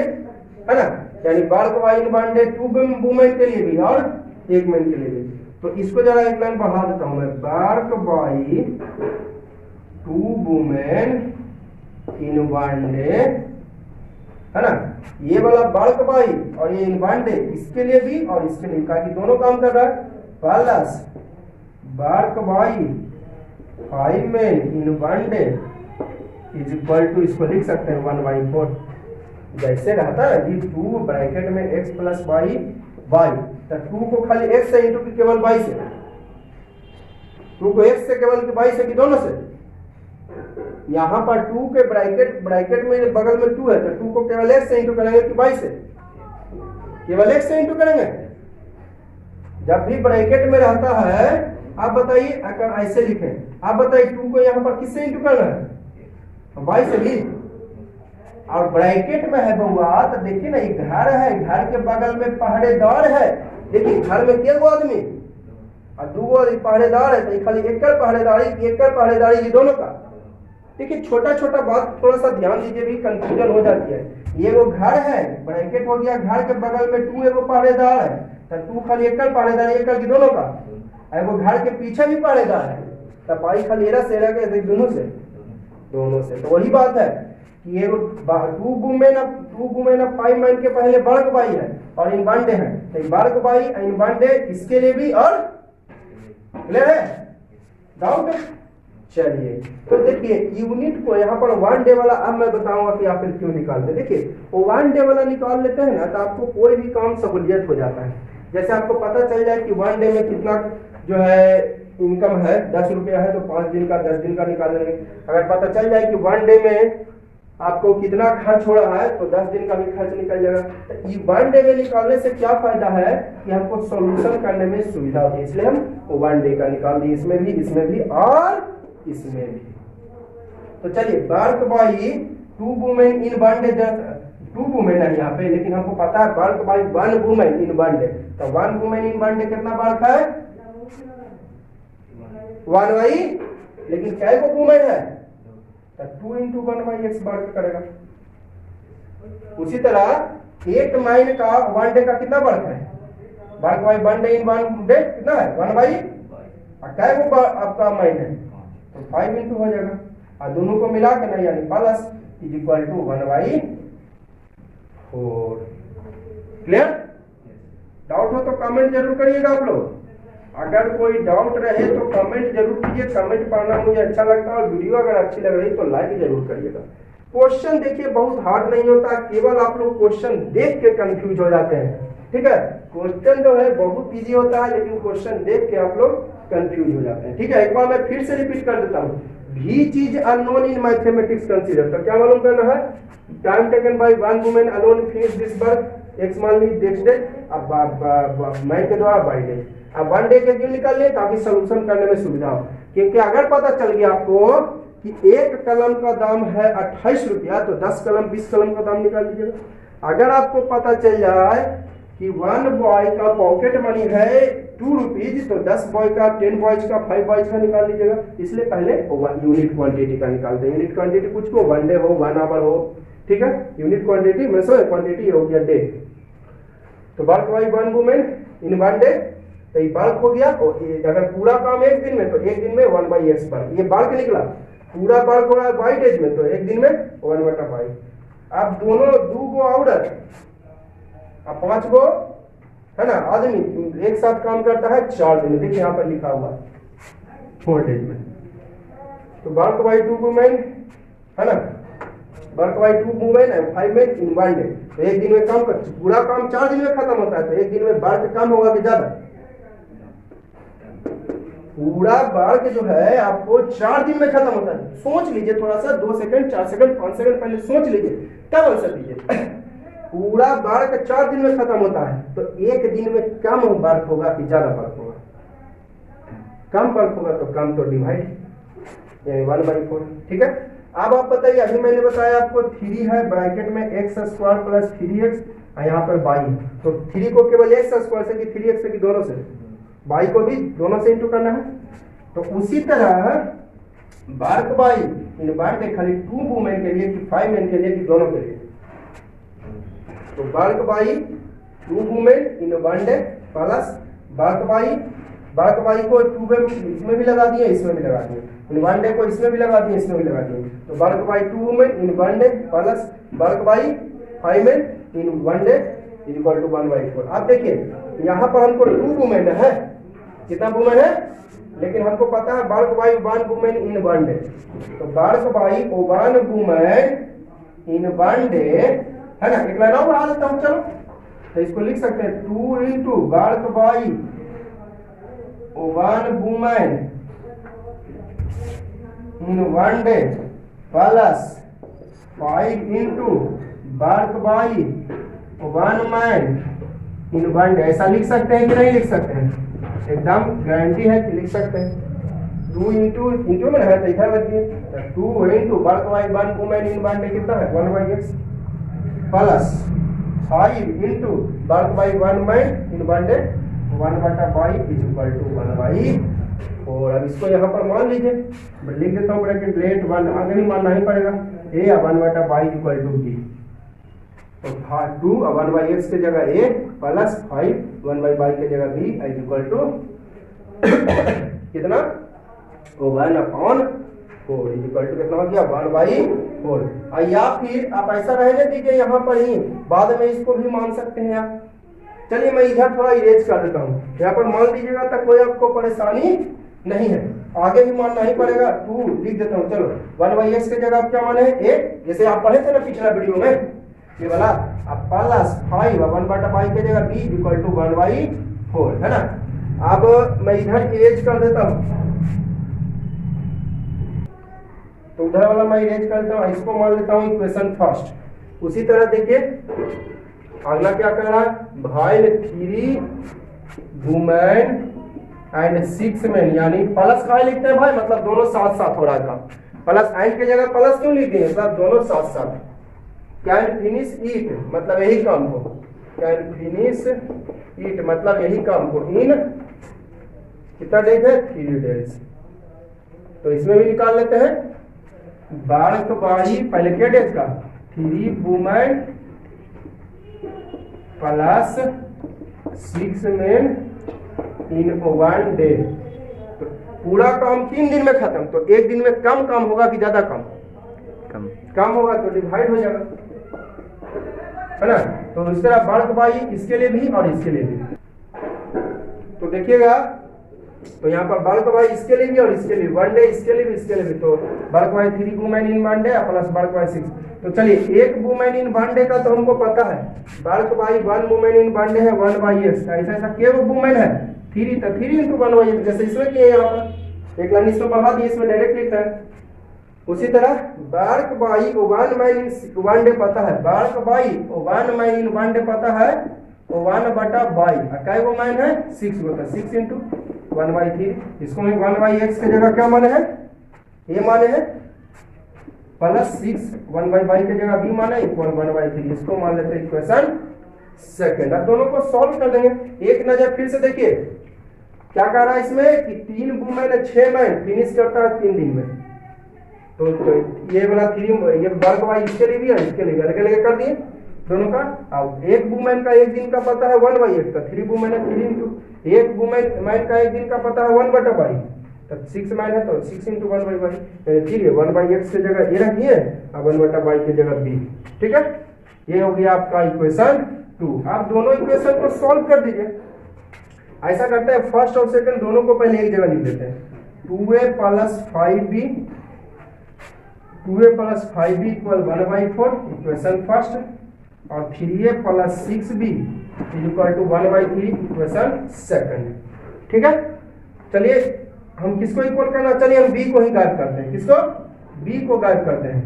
है ना। यानी work by in 1 day 2 women के लिए भी और 1 मैन के लिए भी। तो इसको जरा एक लाइन बढ़ा देता हूं मैं, work by 2 women in 1 day, है ना। ये वाला बार्क बाई और ये इन 1 डे, इसके लिए भी और इसके लिए, कहा कि दोनों काम कर रहा है। Plus work by 5 men in 1 day is equal to, इसको लिख सकते हैं 1/4। जैसे रहता है जी 2 ब्रैकेट में x + y, तो 2 को खाली x से इंटू केवल y से, 2 को x से केवल y से कि दोनों से। यहाँ पर 2 के ब्रैकेट में बगल में 2 है, तो 2 को केवल x से इंटू करेंगे कि y से, केवल x से इंटू करेंगे। जब भी ब्रैकेट में रहता है, आप बताइए, अगर ऐसे लिखें, आप बताइए 2 को यहाँ पर किससे इंटू करना है, y से भी। और ब्रैकेट में है बउआ, तो देखिए ना, एक घर है, घर के बगल में पहरेदार है। देखिए घर में क्या आदमी और 2 पहरेदार है, तो खाली एक पहरेदारी दोनों का। देखिए छोटा छोटा बात थोड़ा सा ध्यान दीजिए, भी कंफ्यूजन हो जाती है। ये वो घर है, ब्रैकेट हो गया, घर के बगल में 2 एगो पहरेदार है, तो 2 खाली एकल पढ़ेदार एकल की दोनों का, एगो घर के पीछे भी पढ़ेदार है, तो पाई खाली एरा से एरा के दोनों से। तो वही बात है कि ये 2 वुमेन 5 मैन के पहले वर्ग बाई है और इन बांडे हैं, तो वर्ग बाई इन बांडे इसके लिए भी और क्लियर है डाउट। चलिए तो देखिए यूनिट को यहाँ पर 1 डे वाला, अब मैं बताऊंगा कि आप फिर क्यों निकालते। देखिए वो 1 डे वाला निकाल लेते हैं ना तो आपको कोई भी काम सहूलियत हो जाता है। जैसे आपको पता चल जाए कि 1 डे में कितना जो है इनकम है 10 रुपया है, तो 5 दिन का 10 दिन का निकालेंगे। अगर पता चल जाए कि 1 डे में आपको कितना खर्च हो रहा है तो 10 दिन का भी खर्च निकल जाएगा। तो ये 1 डे में निकालने से क्या फायदा है कि हमको सॉल्यूशन करने में सुविधा होती है, इसलिए हम 1 डे का निकाल दिए, इसमें भी और इसमें भी। तो चलिए work by 2 women in 1 day, 2 women है यहाँ पे, लेकिन हमको पता है work by 1 women in 1 day, तो 1 वुमेन इन 1 डे कितना वर्क है 1 बाई, लेकिन कै को वुमेन है तो 2 into 1 by x वर्ग करेगा। उसी तरह 8 महीने का 1 डे का कितना वर्ग है, वर्ग बाई 1 डे इन 1 डे कितना है 1 बाई, कै को आपका महीने है तो 5 into हो जाएगा, और दोनों को मिला के ना यानी plus is equal to 1 by 4। Clear? Doubt हो तो कमेंट जरूर करिएगा आप लोग, अगर कोई डाउट रहे तो कमेंट जरूर कीजिए, कमेंट पढ़ना मुझे अच्छा लगता है, और वीडियो अगर अच्छी लग रही तो लाइक जरूर करिएगा। क्वेश्चन देखिए बहुत हार्ड नहीं होता, केवल आप लोग क्वेश्चन देख के कंफ्यूज हो जाते हैं, ठीक है। क्वेश्चन जो है बहुत इजी होता है, लेकिन क्वेश्चन देख के आप लोग कंफ्यूज हो जाते हैं, ठीक है। एक बार मैं फिर से रिपीट कर देता हूँ, which is unknown in mathematics consider, तो क्या मालूम करना है, time taken bye 1 women alone finish this work, x मान ली नेक्स्ट डे, अब मैं के द्वारा बाई डे, अब 1 डे के दिन निकाल लिए ताकि सोल्यूशन करने में सुविधा हो। क्योंकि अगर पता चल गया आपको कि एक कलम का दाम है 28 रुपया, तो 10 कलम 20 कलम का दाम निकाल लीजिएगा। अगर आपको पता चल जाए कि 1 बॉय का पॉकेट मनी है 2 रुपीज, तो 10 बॉय का 10 बॉयज का 5 बॉयज का निकाल लीजिएगा। इसलिए पहले यूनिट क्वांटिटी का निकालते हैं। यूनिट क्वांटिटी कुछ को 1 डे हो 1 आवर हो, ठीक है। यूनिट क्वांटिटी में से क्वांटिटी हो गया डे, तो work by 1 women in 1 day, तो ये बल्क हो गया। और अगर पूरा काम एक दिन में तो एक दिन में 1 बाई एक्स बल्क, ये बल्क निकला। पूरा बल्क हो रहा है 22 डेज में तो एक दिन में 1/5। अब दोनों 2 गो औरत अब 5 गो है ना आदमी एक साथ काम करता है 4 दिन में, देखिए यहाँ पर लिखा हुआ 4 डेज में। तो बल्क बाई 2 वुमेन है ना, work by 2 women and 5 men in 1 day, तो एक दिन में काम कर, पूरा काम 4 दिन में खत्म होता है, तो एक दिन में वर्क कम होगा कि ज्यादा, पूरा वर्क जो है आपको 4 दिन में खत्म होता है। सोच लीजिए थोड़ा सा, 2 सेकंड 4 सेकंड 5 सेकंड पहले सोच लीजिए, तब आंसर दीजिए। पूरा वर्क 4 दिन में खत्म होता है, तो एक दिन में कम वर्क होगा कि ज्यादा वर्क होगा, कम वर्क होगा तो कम, तो डिवाइड यानी 1/4, ठीक है। अब आप बताइए, अभी मैंने बताया आपको 3 है ब्रैकेट में x² प्लस 3x, यहाँ पर बाई, तो 3 को केवल x² से कि 3x से कि दोनों से, बाई को भी दोनों से इंटू करना है। तो उसी तरह वर्क बाई इन 1 डे खाली 2 वुमेन के लिए कि 5 मेन के लिए कि दोनों के लिए, तो work by 2 women in 1 day plus work by को 2 में इसमें भी लगा दिए इसमें भी लगा दिए, इन 1 डे को इसमें भी लगा दिए इसमें भी लगा दिए, तो work by 2 women in 1 day plus work by 5 men in 1 day is equal to 1/4। आप देखिए यहाँ पर हमको 2 वुमेन है, कितना वुमेन है, लेकिन हमको पता है work by 1 women in 1 day, तो work by 1 women in 1 day है ना। एक लाइन और बढ़ा देता हूँ, चलो तो इसको लिख सकते हैं 2 into work by 1 women in 1 day plus 5 into work by 1 man in 1 day. ऐसा लिख सकते हैं कि नहीं लिख सकते हैं, एकदम गारंटी है कि लिख सकते हैं। 2 into में है तो इधर रखिए, 2 into work by 1 women in 1 day कितना है 1/x plus 5 into work by 1 man in 1 day 1/5 is equal to 1/4। अब इसको यहाँ पर मान लीजिए, मैं लिख देता हूँ ब्रैकेट लेट 1, आगे भी मानना ही पड़ेगा, ए या 1/5 इक्वल टू बी। और 2 1 बाई एक्स के जगह ए प्लस 5 1 बाई वाई के जगह बी इज इक्वल टू कितना 1/4 इज इक्वल टू कितना हो गया 1/4। या फिर आप ऐसा रहने दीजिए यहाँ पर ही, बाद में इसको भी मान सकते हैं आप। चलिए मैं इधर थोड़ा इरेज कर देता हूँ, यहाँ पर मान लीजिएगा तक कोई आपको परेशानी नहीं है, आगे भी मानना ही पड़ेगा। 2 लिख देता हूँ, चलो 1 बाई एक्स के जगह आप क्या माने 8, जैसे आप पढ़े थे ना पिछला वीडियो में ये वाला, अब प्लस 5 1/5 के जगह b इक्वल टू 1/4 है ना। अब मैं इधर इरेज कर देता हूँ, तो उधर वाला मैं इरेज करता हूँ, इसको मान लेता हूँ इक्वेशन फर्स्ट। उसी तरह देखिए अगला क्या कर रहा है, भाई 3 वुमेन एंड 6 मेन, यानी प्लस का लिखते हैं भाई, मतलब दोनों साथ साथ हो रहा है काम। प्लस एंड के जगह प्लस क्यों लिखते हैं, मतलब दोनों साथ साथ। कैन फिनिश ईट, मतलब यही काम हो, कैन फिनिश ईट मतलब यही काम हो इन कितना डेज है 3 डेज। तो इसमें भी निकाल लेते हैं, बारह तो बाई पहले क्या डेज का 3 women plus 6 main in 1 day. तो पूरा काम 3 दिन में खत्म, तो एक दिन में कम काम होगा कि ज्यादा कम होगा, तो डिवाइड हो जाएगा है ना। तो इस तरह वर्ग बाई इसके लिए भी और इसके लिए भी, तो देखिएगा तो यहाँ पर वर्ग बाई इसके लिए भी और इसके लिए 1 डे, इसके लिए भी इसके लिए भी, तो वर्ग by 3 women in 1 day plus वर्ग बाई 6। तो चलिए 1 वुमेन इन 1 डे का तो हमको पता है, वर्ग बाई 1 वुमेन इन 1 डे है 1 बाई एक्स। ऐसा ऐसा के वुमेन है 3, तो 3 इंटू 1 बाई एक्स, जैसे इसमें किए यहाँ पर एक लाइन इसमें बढ़ा दी, इसमें डायरेक्ट लिखता है। उसी तरह वर्ग बाई 1 मैन इन 1 डे पता है, वर्ग बाई 1 मैन इन 1 डे पता है 1/बाई, क्या वो मैन है 6 होता है, 6 इंटू 1/3। इसको मैं 1 बाई एक्स के जगह क्या माने हैं, ये माने हैं प्लस 6 1 बाई वाई के जगह b माने इक्वल 1/3। इसको मान लेते हैं इक्वेशन सेकंड। अब दोनों को सॉल्व कर देंगे। एक नजर फिर से देखिए क्या कह रहा है इसमें कि 3 वुमेन 6 मैन फिनिश करता है 3 दिन में। तो ये वाला 3 ये वर्ग बाई इसके लिए भी है इसके लिए अलग अलग कर दिए दोनों का। अब एक वुमेन का एक दिन का पता है 1 बाई एक्स, 3 वुमेन है 3 इंटू, एक वुमेन मैन का एक दिन का पता है 1/बाई, तो 6 मैन है तो 6 इंटू 1 बाई वाई, ठीक है 1 बाई एक्स की जगह ये रखिए और 1/बाई की जगह b। ठीक है, ये हो गया आपका इक्वेशन 2। आप दोनों इक्वेशन को सॉल्व कर दीजिए। ऐसा करते हैं फर्स्ट और सेकंड दोनों को पहले एक जगह लिख देते हैं, 2a plus 5b 2a plus 5b equal 1/4 equation first, और 3a plus 6b is equal to 1/3 equation second. ठीक है, चलिए हम किसको इक्वल करना, चलिए हम b को ही गायब करते हैं। किसको, b को गायब करते हैं।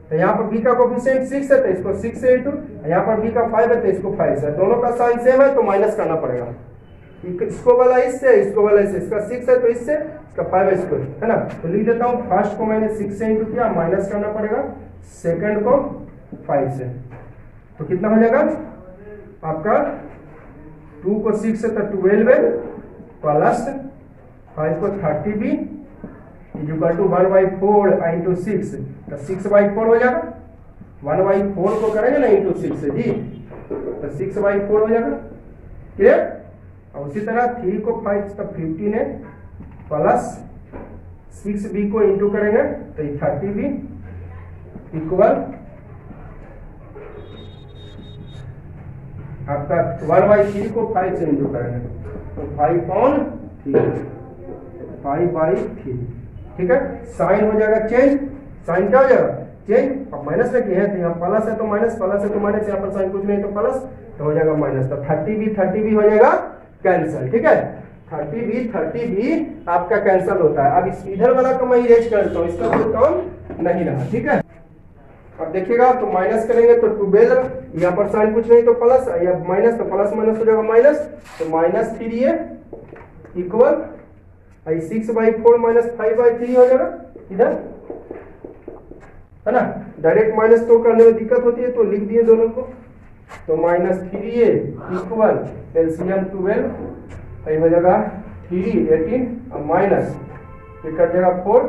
तो यहाँ पर b का कोफिशिएंट 6 है तो इसको 6 से इंटू, यहाँ पर b का 5 है तो इसको 5 से, दोनों का साइन सेम है तो माइनस करना पड़ेगा। इसको वाला इससे, इसको वाला इससे, इसका 6 है तो इससे, इसका 5 है इसको, है ना। तो लिख देता हूँ फर्स्ट को मैंने 6 से इंटू किया, माइनस करना पड़ेगा सेकंड को 5 से, तो कितना हो जाएगा आपका 2 को 6 से तो 12 है प्लस 5 को 30b is equal to 1/4 into 6, तो 6/4 हो जाएगा। 1/4 को करेंगे ना इंटू 6 से जी, तो 6/4 हो जाएगा। क्लियर। और उसी तरह 3 को 5 तो 15 है प्लस 6b को इंटू करेंगे तो 30b इक्वल आपका 1/3 को 5 से इंटू करेंगे तो 5/3 5/3। ठीक है, साइन हो जाएगा चेंज, साइन क्या हो जाएगा चेंज। अब माइनस में है तो यहाँ प्लस है तो माइनस, प्लस है तो माइनस, यहाँ पर साइन कुछ नहीं तो प्लस, तो हो जाएगा माइनस, तो 30b हो जाएगा कैंसिल। ठीक है, 30b आपका कैंसिल होता है। अब इस इधर वाला को मैं इरेज कर देता हूँ, इसका कोई काम नहीं रहा। ठीक है, अब देखिएगा तो माइनस करेंगे तो 12, यहाँ पर साइन कुछ नहीं तो प्लस, या माइनस तो प्लस माइनस हो जाएगा माइनस, तो -3a इक्वल 6/4 माइनस 5/3 हो जाएगा इधर, है ना। डायरेक्ट माइनस तो करने में दिक्कत होती है तो लिख दिए दोनों को, तो -3a इक्वल एलसीएम 12 हो जाएगा 3 18 और माइनस ये कट जाएगा 4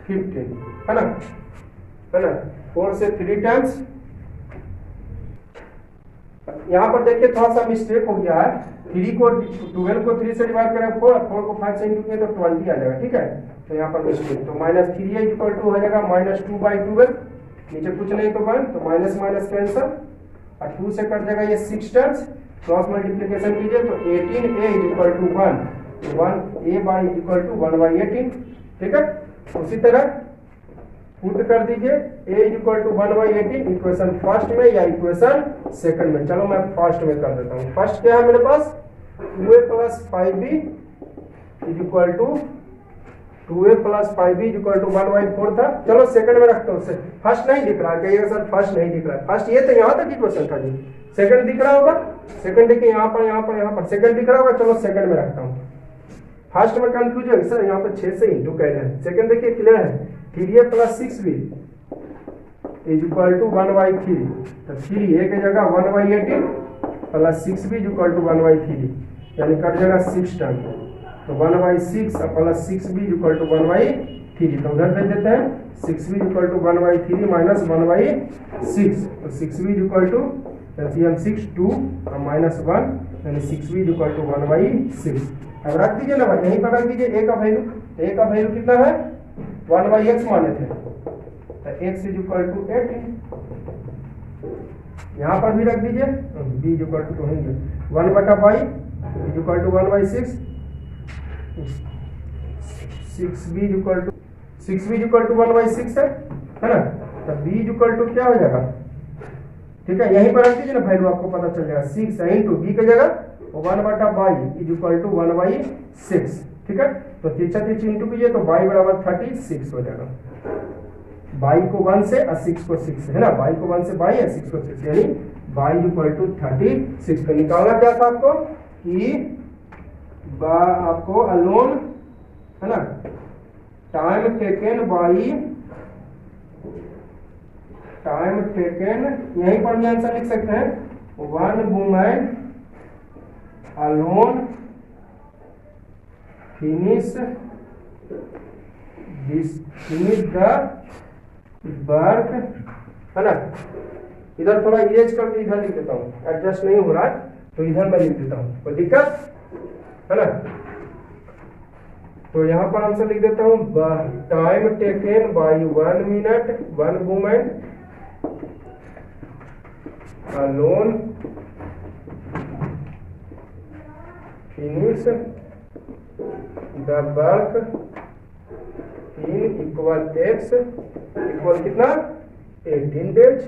15, है ना 4 से 3 टाइम्स यहाँ पर देखिए थोड़ा सा मिस्टेक हो गया है, 3 को 12 को 3 से डिवाइड करें 4, 4 को 5 से इंटू किए तो 20 आ जाएगा, ठीक है। तो यहाँ पर मिस्टेक, तो -3 इक्वल टू हो जाएगा -2/12, नीचे कुछ नहीं तो 1, तो माइनस माइनस कैंसल, और 2 से कट जाएगा ये 6 टर्म्स, क्रॉस मल्टीप्लिकेशन कीजिए तो 18a equal to 1, 1a equal to 1/18, ठीक है। उसी तरह पुट कर दीजिए a equal to 1/18 equation first में या इक्वेशन सेकंड में। चलो मैं फर्स्ट में कर देता हूँ। फर्स्ट क्या है मेरे पास, 2a + 5b equal to 2a + 5b equal to 1/4 था। चलो सेकंड में रखता हूँ, फर्स्ट नहीं दिख रहा है, कहिएगा सर फर्स्ट नहीं दिख रहा है, फर्स्ट ये तो यहाँ तक इक्वेशन था जी, सेकंड दिख रहा होगा, सेकंड देखिए यहाँ पर यहाँ पर यहाँ पर सेकंड दिख रहा होगा, चलो सेकंड में रखता हूँ। फर्स्ट में कंफ्यूजन सर, यहाँ पर 6 से इंटू कह रहे हैं, सेकंड देखिए क्लियर है, 3a + 6b इक्वल टू 1/3, तो 3a की जगह 1/18 + 6b इक्वल टू 1/3, यानी कट जाएगा 6 टर्म, तो 1/6 + 6b इक्वल टू 1/3, तो उधर भेज देते हैं 6b इक्वल टू 1/3 माइनस 1/6, तो 6b इक्वल टू एलसीएम 6 2 और -1, यानी 6b इक्वल टू 1/6। अब रख दीजिए ना भाई, यहीं पर रख दीजिए a का वैल्यू, a का वैल्यू कितना है 1/x माने थे, तो x इक्वल टू 18, यहाँ पर भी रख दीजिए, b इक्वल टू तो होंगे 1/y equal to 1/6, 6b equal to 1/6 है ना, तो b इक्वल टू क्या हो जाएगा, ठीक है, यहीं पर रख दीजिए ना वैल्यू, आपको पता चल जाएगा 6 इंटू b की जगह 1/y इक्वल टू 1/6, ठीक है। तो तीसरा इंटू कीजिए तो y बराबर 36 हो जाएगा, y को 1 से और 6 को 6 से, है ना, y को 1 से y है 6 को 6 से, यानी y इक्वल टू 36। तो निकालना क्या था आपको कि आपको अलोन, है ना, time taken by time taken, यहीं पर भी आंसर लिख सकते हैं, 1 women alone finish the work, है ना। इधर थोड़ा इरेज करके इधर लिख देता हूँ, एडजस्ट नहीं हो रहा है तो इधर मैं लिख देता हूँ, कोई दिक्कत है ना। तो यहाँ पर आंसर लिख देता हूँ, time taken by 1 minute 1 women alone finish the work in equal x equal कितना 18 डेज,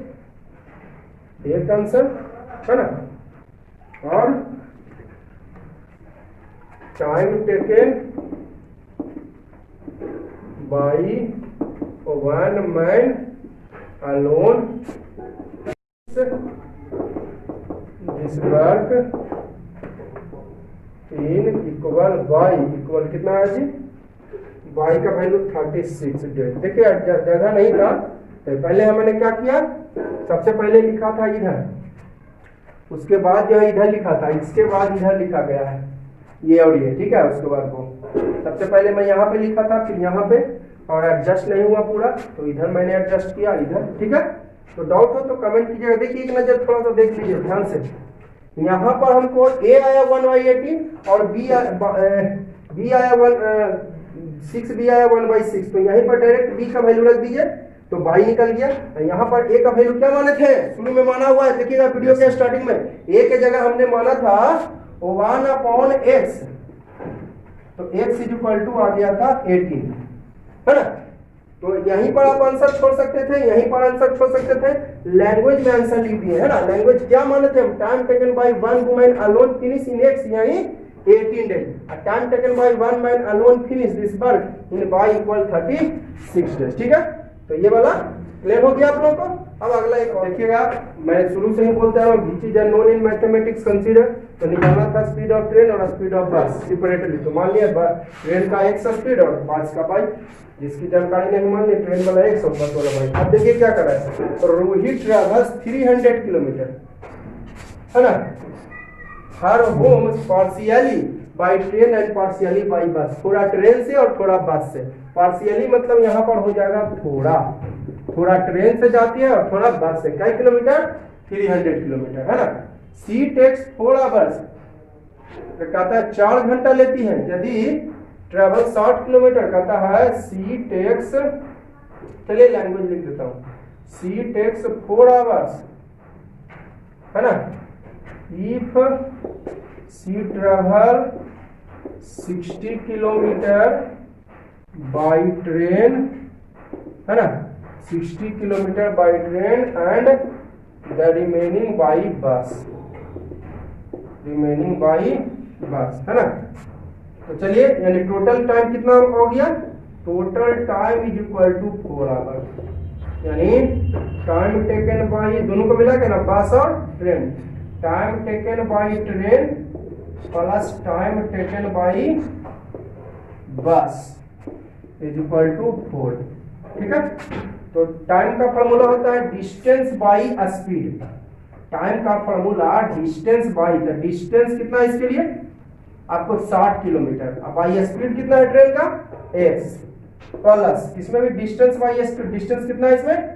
एक आंसर है ना। और time taken by 1 man alone this work in equal y equal कितना है जी, y का वैल्यू 36 डेज। देखिए जगह नहीं था, तो पहले हमने क्या किया, सबसे पहले लिखा था इधर, उसके बाद जो है इधर लिखा था, इसके बाद इधर लिखा गया है ये और ये, ठीक है। उसके बाद वो सबसे पहले मैं यहाँ पे लिखा था, फिर यहाँ पे, और एडजस्ट नहीं हुआ पूरा तो इधर मैंने एडजस्ट किया इधर, ठीक है। तो डाउट हो तो कमेंट कीजिएगा। देखिए एक नजर थोड़ा सा देख लीजिए ध्यान से, यहाँ पर हमको a आया 1/18 और b आया 6b आया 1/6, तो यहीं पर डायरेक्ट b का वैल्यू रख दीजिए तो y निकल गया। यहाँ पर a का वैल्यू क्या माने थे, शुरू में माना हुआ है, देखिएगा वीडियो के स्टार्टिंग में a के जगह हमने माना था 1/x, तो x इक्वल टू आ गया था 18, है ना। तो यहीं पर आप आंसर छोड़ सकते थे, यहीं पर आंसर छोड़ सकते थे, लैंग्वेज में आंसर लिख दिए, है ना। लैंग्वेज क्या माने थे, time taken bye 1 women alone finish in x यानी 18 days, time taken bye 1 man alone finish this work in y equal 36 days, ठीक है। तो ये वाला क्लियर हो गया आप लोगों को। अब अगला एक देखिएगा, मैं शुरू से ही बोलता हूँ which is unknown in mathematics consider, तो निकालना था स्पीड ऑफ ट्रेन और स्पीड ऑफ बस सेपरेटली। तो मान लिया ट्रेन का x स्पीड और बस का y, जिसकी जानकारी नहीं मान ली, ट्रेन वाला x और बस वाला y। अब देखिए क्या कर रहा है, तो रोहित ट्रेवल्स 300 किलोमीटर, है ना, हर home partially by train and partially by bus, थोड़ा ट्रेन से और थोड़ा बस से। पार्शियली मतलब यहाँ पर हो जाएगा थोड़ा ट्रेन से जाती है और थोड़ा बस से। कई किलोमीटर, 300 किलोमीटर, है ना। सी टेक्स 4 आवर्स, तो कहता है 4 घंटा लेती है। यदि ट्रेवल 60 किलोमीटर, कहता है सी टेक्स, चलिए लैंग्वेज लिख देता हूँ, सी टेक्स 4 आवर्स, है ना। If she travel 60 kilometre by train, है ना, 60 kilometre by train and the remaining by bus, remaining by bus, है ना। तो चलिए, यानी टोटल टाइम कितना हो गया, total time is equal to 4 hours, यानी टाइम टेकन बाई, दोनों को मिला के ना, बस और train, time taken by train plus time taken by bus is equal to 4, ठीक है। तो टाइम का फॉर्मूला होता है डिस्टेंस बाई स्पीड, टाइम का फॉर्मूला डिस्टेंस बाई, तो डिस्टेंस कितना है इसके लिए आपको 60 किलोमीटर, अब बाई स्पीड कितना है ट्रेन का x, प्लस इसमें भी डिस्टेंस बाई स्पीड, डिस्टेंस कितना है इसमें,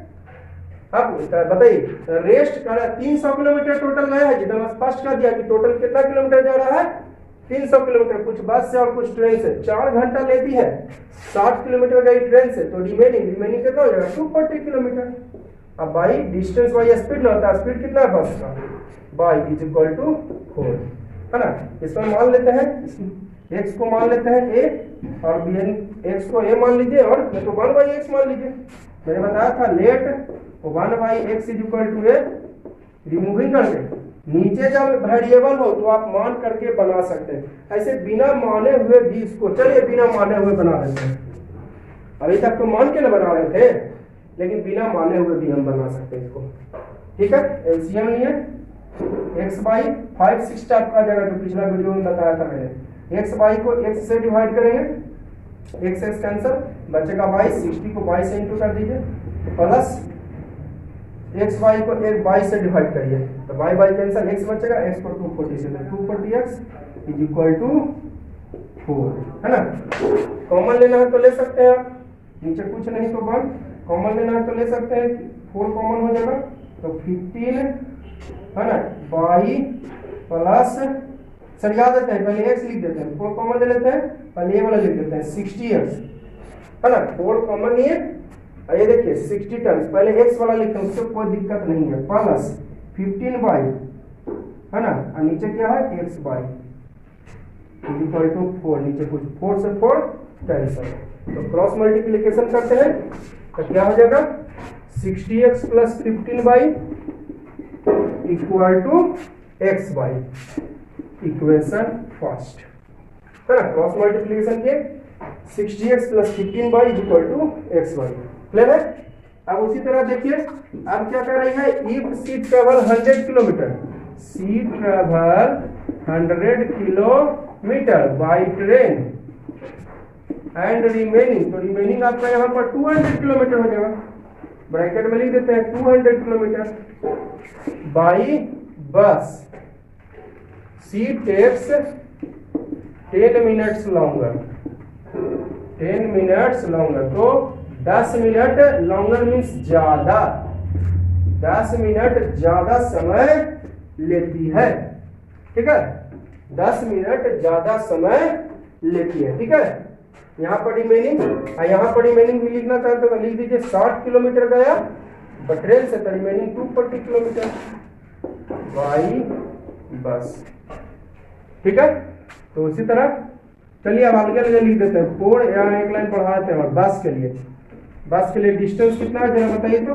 अब बताइए रेस्ट कर 300 किलोमीटर टोटल गया है, जितना स्पष्ट कर दिया कि टोटल कितना किलोमीटर जा रहा है 300 किलोमीटर, कुछ बस से और कुछ ट्रेन से, 4 घंटा लेती है, 60 किलोमीटर गई ट्रेन से, तो रिमेनिंग कितना हो जाएगा 240 किलोमीटर। अब बाई डिस्टेंस बाई स्पीड ना होता है, स्पीड कितना है बस का, बाई इज इक्वल टू 4, है ना। इसमें मान लेते हैं, x को मान लेते हैं a और x को a मान लीजिए, और मैं तो 1/x मान लीजिए, मैंने बताया था let 1/x is equal to a, removing करके नीचे जब वेरिएबल हो तो आप मान करके बना सकते हैं, ऐसे बिना माने हुए भी इसको, चलिए बिना माने हुए बना लेते हैं, अभी तक तो मान के ना बना रहे थे, लेकिन बिना माने हुए भी हम बना सकते हैं इसको, ठीक है। एलसीएम लिए x बाई 5 6 टाइप का जगह, जो पिछला वीडियो में बताया था मैंने, x बाई को x से डिवाइड करेंगे, x x कैंसिल, बचेगा बाई, 60 को बाई से इंटू कर दीजिए, प्लस x बाई को एक बाई से डिवाइड करिए, तो बाई बाई कैंसिल, x बचेगा, x को 240 से, 240x इज इक्वल टू 4, है ना। कॉमन लेना है तो ले सकते हैं आप, नीचे कुछ नहीं तो 1, कॉमन लेना है तो ले सकते हैं, 4 कॉमन हो जाएगा, तो 15, है ना, बाई प्लस, सर याद देते हैं पहले x लिख देते हैं, 4 कॉमन ले लेते हैं, पहले ये वाला लिख देते हैं 60x, है ना, 4 कॉमन लिए, ये देखिए 60 टाइम्स, पहले x वाला लिखते हैं, उससे कोई दिक्कत नहीं है, प्लस 15 बाई, है ना, और नीचे क्या है x by is equal to 4, नीचे कुछ 4 से 4 कैंसिल, तो क्रॉस मल्टीप्लिकेशन करते हैं तो क्या हो जाएगा 60x plus 15 by equal to x by, equation first, है ना, क्रॉस मल्टीप्लिकेशन के 60x plus 15 by equal to x by, clear है। अब उसी तरह देखिए, अब क्या कर रही है, if she travel 100 kilometre, she travel 100 kilometre by train and remaining, तो रिमेनिंग आपका यहाँ पर 200 किलोमीटर हो जाएगा, ब्रैकेट में लिख देते हैं 200 kilometre by bus, she takes 10 minutes longer, 10 minutes longer, तो 10 मिनट लॉन्गर मीन्स ज्यादा, 10 मिनट ज्यादा समय लेती है, ठीक है, 10 मिनट ज्यादा समय लेती है, ठीक है। यहाँ पर रिमेनिंग, यहाँ पर रिमेनिंग भी लिखना चाहते हो तो लिख दीजिए 60 किलोमीटर गया ट्रेन से, तो रिमेनिंग 240 किलोमीटर बाई बस, ठीक है। तो उसी तरह चलिए अब आगे अलग लिख देते हैं, 4 यहाँ एक लाइन पढ़ाते हैं, और बस के लिए डिस्टेंस कितना है जरा बताइए, तो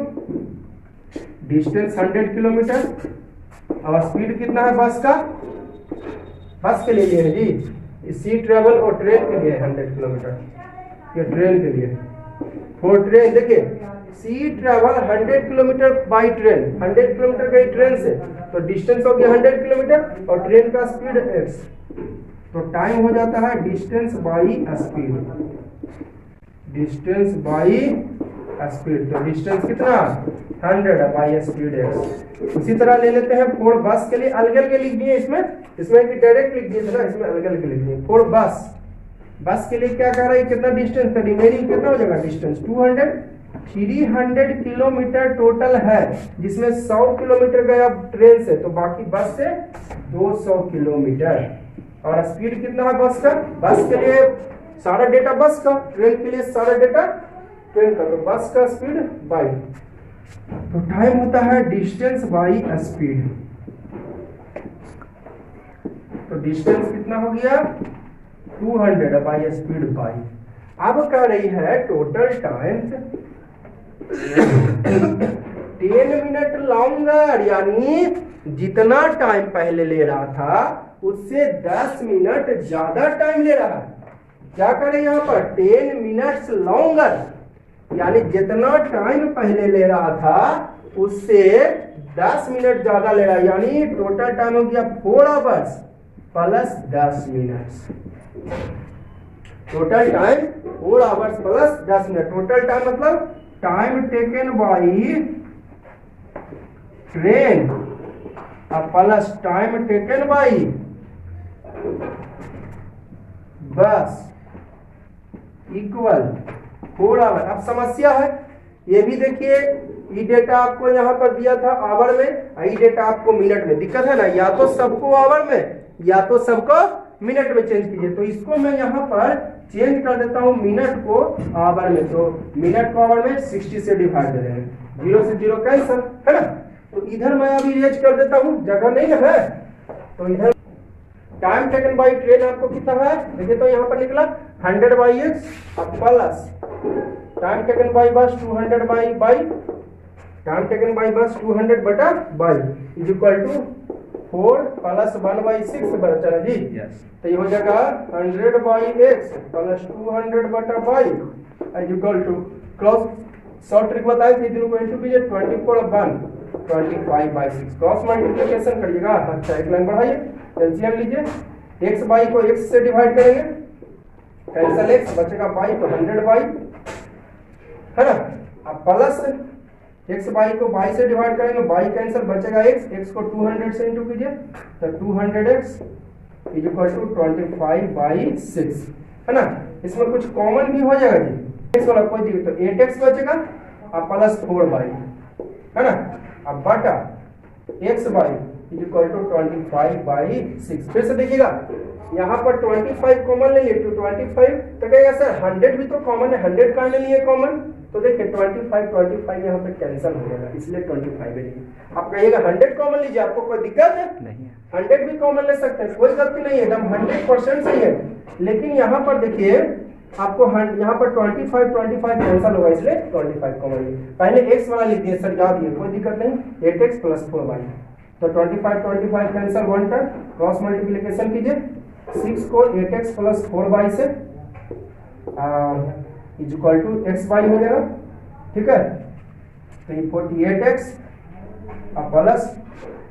डिस्टेंस 100 किलोमीटर, और स्पीड कितना है बस का, बस के लिए ये है जी, सी ट्रेवल और ट्रेन के लिए 100 किलोमीटर, ये ट्रेन के लिए, फॉर ट्रेन देखिए see travel 100 kilometre by train, 100 kilometre गई ट्रेन से, तो डिस्टेंस हो गया 100 किलोमीटर, और ट्रेन का स्पीड x, तो टाइम हो जाता है distance by speed, distance by speed, तो डिस्टेंस कितना 100 बाई स्पीड x। उसी तरह ले लेते हैं फॉर बस के लिए, अलग अलग लिख दिए इसमें कि डायरेक्ट लिख दिए थे ना, इसमें अलग अलग लिख दिए। फॉर बस के लिए क्या कर रहा है, कितना डिस्टेंस, तो रिमेनिंग कितना हो जाएगा डिस्टेंस 200, 300 किलोमीटर टोटल है, जिसमें 100 किलोमीटर गया ट्रेन से, तो बाकी बस से 200 किलोमीटर। और स्पीड कितना है बस का? बस के लिए सारा डेटा बस का, ट्रेन के लिए सारा डेटा ट्रेन का, तो बस का स्पीड बाई, तो टाइम होता है डिस्टेंस बाई स्पीड। तो डिस्टेंस कितना हो गया? 200 बाई स्पीड बाई। अब कह रही है टोटल टाइम 10 मिनट लॉन्गर, यानी जितना टाइम पहले ले रहा था उससे 10 मिनट ज्यादा टाइम ले रहा है। क्या करें यहाँ पर? 10 मिनट्स लॉन्गर, यानी जितना टाइम पहले ले रहा था उससे 10 मिनट ज्यादा ले रहा है, यानी टोटल टाइम हो गया 4 hours plus 10 minutes. Total time 4 hours plus 10 minute. Total time मतलब time taken by train plus time taken by bus equal 4 hour. अब समस्या है, ये भी देखिए, ये डेटा आपको यहाँ पर दिया था आवर में, ये डेटा आपको मिनट में। दिक्कत है ना, या तो सबको आवर में या तो सबको मिनट में चेंज कीजिए। तो इसको मैं यहाँ पर चेंज कर देता हूँ मिनट को आवर में, तो मिनट को आवर में 60 से डिवाइड दे रहे हैं, 0 से 0 कैंसिल, है ना। तो इधर मैं अभी इरेज कर देता हूँ, जगह नहीं है, तो इधर टाइम टेकन बाई ट्रेन आपको कितना है? देखिए तो यहाँ पर निकला 100 by x plus time taken by bus 200 by time taken by bus 200 बटा by is equal to 4 plus 1/6 बचा ना जी। तो ये हो जाएगा 100 बाई एक्स प्लस 200 बटा by is equal to cross short trick बताए थे, दिन को इंटू कीजिए 24 1 25/6 क्रॉस मल्टीप्लिकेशन करिएगा। अच्छा एक लाइन बढ़ाइए, एलसीएम लीजिए, x बाई को x से डिवाइड करेंगे, कैंसिल x बचेगा बाई, तो 100 बाई, है ना। अब प्लस x बाई को बाई से डिवाइड करेंगे, बाई कैंसिल बचेगा x को 200 से इंटू कीजिए, तो 200x इज इक्वल टू 25/6, है ना। इसमें कुछ कॉमन भी हो जाएगा जी, x वाला कोई दिक्कत, तो 8x बचेगा अब प्लस 4 बाई, है ना। अब बटा x by is equal to 25/6। फिर से देखिएगा यहाँ पर 25 कॉमन ले लिए, तो 25 तो कहेगा सर 100 भी तो कॉमन है, 100 का ले लिए कॉमन, तो देखिए 25 यहाँ पे कैंसिल हो जाएगा, इसलिए 25 है। आप कहिएगा 100 कॉमन लीजिए, आपको कोई दिक्कत है? नहीं है। 100 भी कॉमन ले सकते हैं, कोई गलती नहीं है, एकदम 100% सही है। लेकिन यहाँ पर देखिए आपको यहाँ पर 25 कैंसिल होगा, इसलिए 25 कॉमन लीजिए। पहले x वाला लिख दिए सर, याद दिए, कोई दिक्कत नहीं, 8x प्लस 4y, तो 25 कैंसिल 1 टाइम, क्रॉस मल्टीप्लिकेशन कीजिए, 6 को 8x प्लस 4y से is equal to x by हो जाएगा, ठीक है। तो ये 48x plus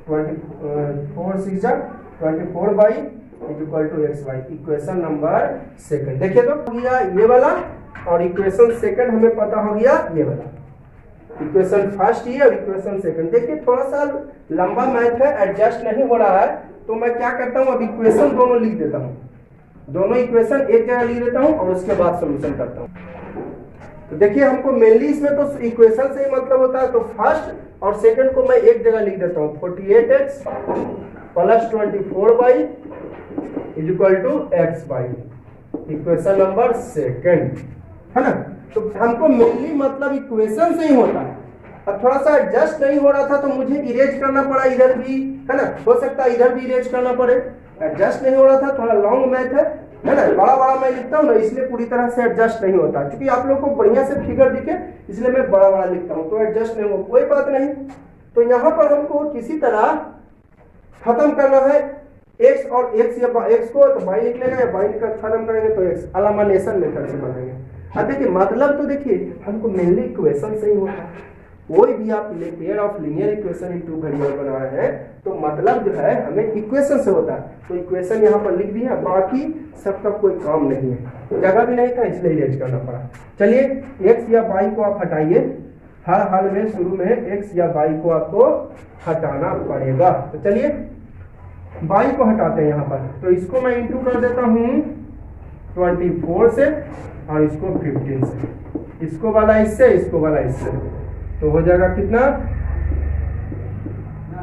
24 6 24 by is equal to x by, equation number second. देखिए तो हो गया ये वाला, और इक्वेशन सेकंड हमें पता हो गया ये वाला, इक्वेशन फर्स्ट ये और इक्वेशन सेकंड। देखिए थोड़ा सा लंबा मैथ है, एडजस्ट नहीं हो रहा है, तो मैं क्या करता हूँ, अब इक्वेशन दोनों लिख देता हूँ, दोनों इक्वेशन एक जगह लिख देता हूँ और उसके बाद सोल्यूशन करता हूँ। तो देखिए हमको मेनली इसमें तो इक्वेशन से ही मतलब होता है, तो फर्स्ट और सेकंड को मैं एक जगह लिख देता हूँ, 48x plus 24 by is equal to x by, equation number second, है ना। तो हमको मेनली मतलब इक्वेशन से ही होता है। अब थोड़ा सा एडजस्ट नहीं हो रहा था तो मुझे इरेज करना पड़ा इधर भी, है ना, हो सकता है इधर भी इरेज करना पड़े, एडजस्ट नहीं हो रहा था, थोड़ा लॉन्ग मैथ है ना, बड़ा बड़ा मैं लिखता हूँ ना, इसलिए पूरी तरह से एडजस्ट नहीं होता, क्योंकि आप लोग को बढ़िया से फिगर दिखे इसलिए मैं बड़ा बड़ा लिखता हूँ, तो एडजस्ट नहीं हो, कोई बात नहीं। तो यहाँ पर हमको किसी तरह खत्म करना है x और x, या x को तो y निकलेगा, या y निकल खत्म करेंगे तो x एलिमिनेशन मेथड से बनाएंगे। अब देखिए मतलब तो देखिए हमको मेनली इक्वेशन से ही होता है, कोई भी आप pair of linear equation in two variable बना रहे हैं तो मतलब जो है हमें इक्वेशन से होता है, तो इक्वेशन यहाँ पर लिख दिया, बाकी सबका कोई काम नहीं है, जगह भी नहीं था इसलिए इरेज करना पड़ा। चलिए x या y को आप हटाइए, हर हाल में शुरू में x या y को आपको हटाना पड़ेगा। तो चलिए y को हटाते हैं यहाँ पर, तो इसको मैं इंटू कर देता हूँ 24 से और इसको 15 से, इसको वाला इससे, इसको वाला इससे, तो हो जाएगा कितना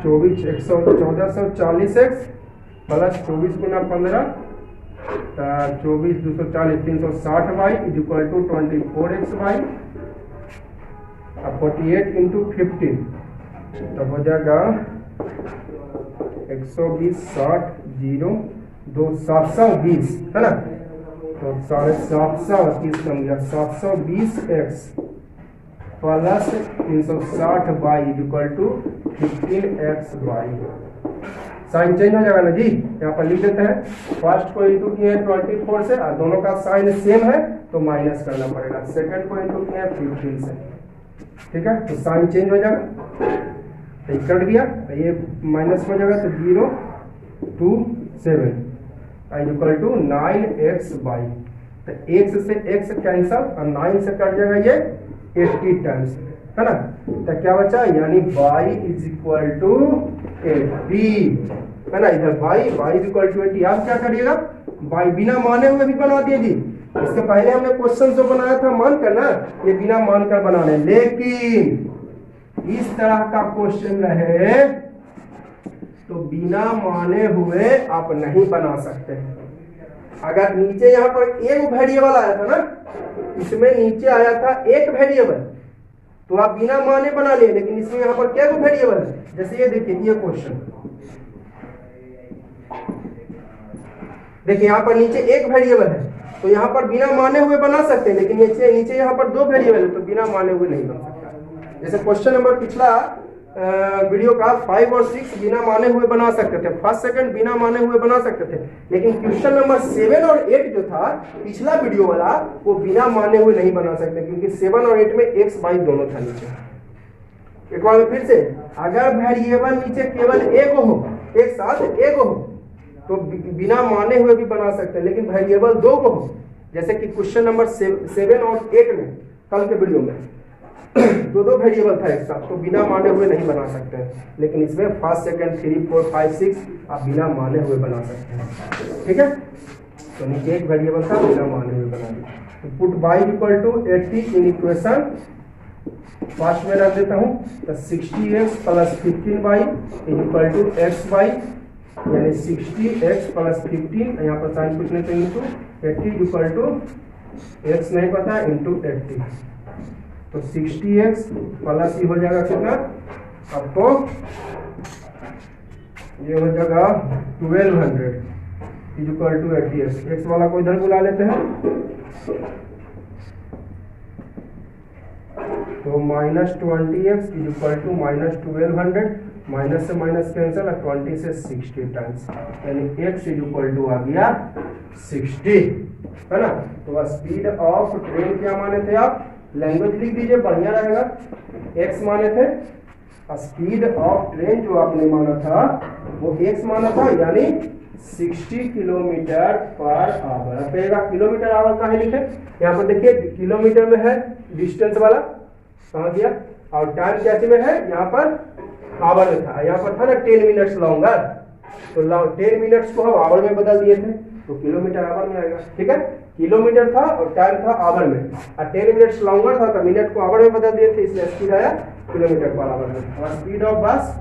1440x प्लस 24 गुना 15 24 240 360 y is equal to 24x y, अब 48 इंटू 50 तो हो जाएगा 120 60 0 2 720 है ना, तो 730 कम गया 720x plus 360 y is equal to 15x y. Sign change हो जाएगा ना जी, यहाँ पर लिख देते हैं फर्स्ट को इंटू किए 24 से और दोनों का साइन सेम है तो माइनस करना पड़ेगा, सेकंड को इंटू किए 15 से, ठीक है, तो साइन चेंज हो जाएगा, तो कट गया ये माइनस हो जाएगा तो 0 2 7 is equal to 9x y, तो x से x कैंसल और 9 से कट जाएगा ये 80 टाइम्स है ना, तो क्या बचा यानी y इज इक्वल टू 80 है ना, इधर y इज इक्वल टू 80। आप क्या करिएगा y बिना माने हुए भी बना दिए जी, इसके पहले हमने क्वेश्चन जो बनाया था मान कर ना, ये बिना मान कर बनाने, लेकिन इस तरह का क्वेश्चन रहे तो बिना माने हुए आप नहीं बना सकते। अगर नीचे यहाँ पर एक वेरिएबल आया था ना, इसमें नीचे आया था एक वेरिएबल तो आप बिना माने बना लिए, लेकिन इसमें यहाँ पर क्या वेरिएबल है, जैसे ये देखिए ये क्वेश्चन देखिए यहाँ पर नीचे एक वेरिएबल है तो यहाँ पर बिना माने हुए बना सकते हैं, लेकिन नीचे यहाँ पर दो वेरिएबल है तो बिना माने हुए नहीं बन सकता। जैसे क्वेश्चन नंबर पिछला वीडियो का 5 और 6 बिना माने हुए बना सकते थे, फर्स्ट सेकंड बिना माने हुए बना सकते थे, लेकिन क्वेश्चन नंबर 7 और 8 जो था पिछला वीडियो वाला वो बिना माने हुए नहीं बना सकते, क्योंकि 7 और 8 में x y दोनों था नीचे। एक बार फिर से, अगर वेरिएबल नीचे केवल एक हो, एक साथ एक हो तो बिना माने हुए भी बना सकते हैं, लेकिन वेरिएबल दो को हो, जैसे कि क्वेश्चन नंबर 7 और 8 में कल के वीडियो में दो वेरिएबल था एक साथ तो बिना माने हुए नहीं बना सकते हैं, लेकिन इसमें फर्स्ट सेकंड 3 4 5 6 आप बिना माने हुए बना सकते हैं, ठीक है। तो नीचे एक वेरिएबल था बिना माने हुए बना दिया, तो put y equal to 80 in equation first में रख देता हूँ, तो 60x plus 15y is equal to xy, यानी 60x प्लस 15 यहाँ पर साइन कुछ नहीं तो इंटू 80 इक्वल टू x नहीं पता इंटू 80, तो 60x प्लस ये हो जाएगा कितना आपको, ये हो जाएगा 1200 is equal to 80x, x वाला को इधर बुला लेते हैं, तो -20x is equal to -1200, minus से माइनस कैंसिल और 20 से 60 टाइम्स, यानी x इज इक्वल टू आ गया 60 है ना। तो स्पीड ऑफ ट्रेन क्या माने थे आप, लैंग्वेज लिख दीजिए बढ़िया रहेगा, x माने थे, स्पीड ऑफ ट्रेन जो आपने माना था वो x माना था, यानी 60 किलोमीटर पर आवर रहेगा। किलोमीटर आवर कहाँ लिखे, यहाँ पर देखिए किलोमीटर में है डिस्टेंस वाला, कहाँ गया, और टाइम कैसे में है, यहाँ पर आवर में था, यहाँ पर था ना 10 मिनट्स लॉन्गर, तो 10 मिनट्स को हम आवर में बदल दिए थे तो किलोमीटर आवर में आएगा, ठीक है। किलोमीटर था और टाइम था आवर में, और 10 मिनट्स लॉन्गर था तो मिनट को आवर में बदल दिए थे, इसलिए स्पीड आया किलोमीटर पर आवर में। और speed of bus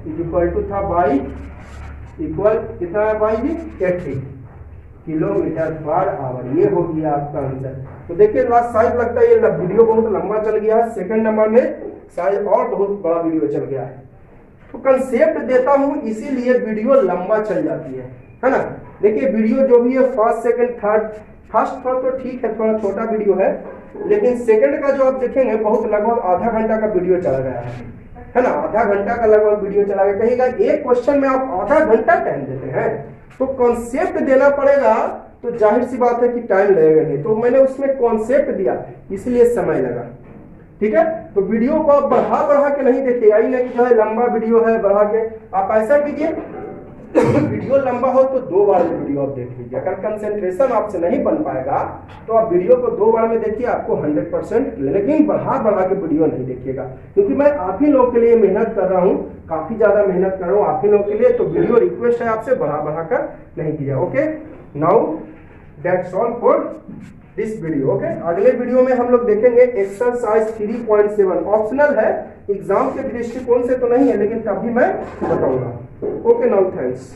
is equal to था बाई इक्वल कितना है बाई जी 80 किलोमीटर पर आवर, ये हो गया आपका आंसर। तो देखिए लास्ट शायद लगता है ये वीडियो बहुत लंबा चल गया है, सेकंड नंबर में शायद और बहुत बड़ा वीडियो चल गया है, तो कंसेप्ट देता हूँ इसीलिए वीडियो लंबा चल जाती है ना। देखिए वीडियो जो भी है first second third, first third तो ठीक है थोड़ा छोटा वीडियो है, लेकिन सेकंड का जो आप देखेंगे बहुत लगभग आधा घंटा का वीडियो चला गया है ना, आधा घंटा का लगभग वीडियो चला गया। कहीं का एक क्वेश्चन में आप आधा घंटा टाइम देते हैं तो कॉन्सेप्ट देना पड़ेगा, तो जाहिर सी बात है कि टाइम लगेगा नहीं, तो मैंने उसमें कॉन्सेप्ट दिया इसलिए समय लगा, ठीक है। तो वीडियो को आप बढ़ा के नहीं देखिए, आई नहीं कि जो है लंबा वीडियो है बढ़ा के, आप ऐसा कीजिए वीडियो लंबा हो तो 2 बार में वीडियो आप देख लीजिए। अगर कंसंट्रेशन आपसे नहीं बन पाएगा तो आप वीडियो को 2 बार में देखिए, आपको 100%, लेकिन बढ़ा के वीडियो नहीं देखिएगा, क्योंकि मैं आप ही लोग के लिए मेहनत कर रहा हूँ, काफी ज्यादा मेहनत कर रहा हूँ आप ही लोग के लिए, तो वीडियो रिक्वेस्ट है आपसे बढ़ा कर नहीं किया। Okay, now that's all for this video. Okay, अगले वीडियो में हम लोग देखेंगे एक्सरसाइज 3.7। ऑप्शनल है, एग्जाम के दृष्टिकोण से तो नहीं है, लेकिन तभी मैं बताऊंगा। Okay, now thanks.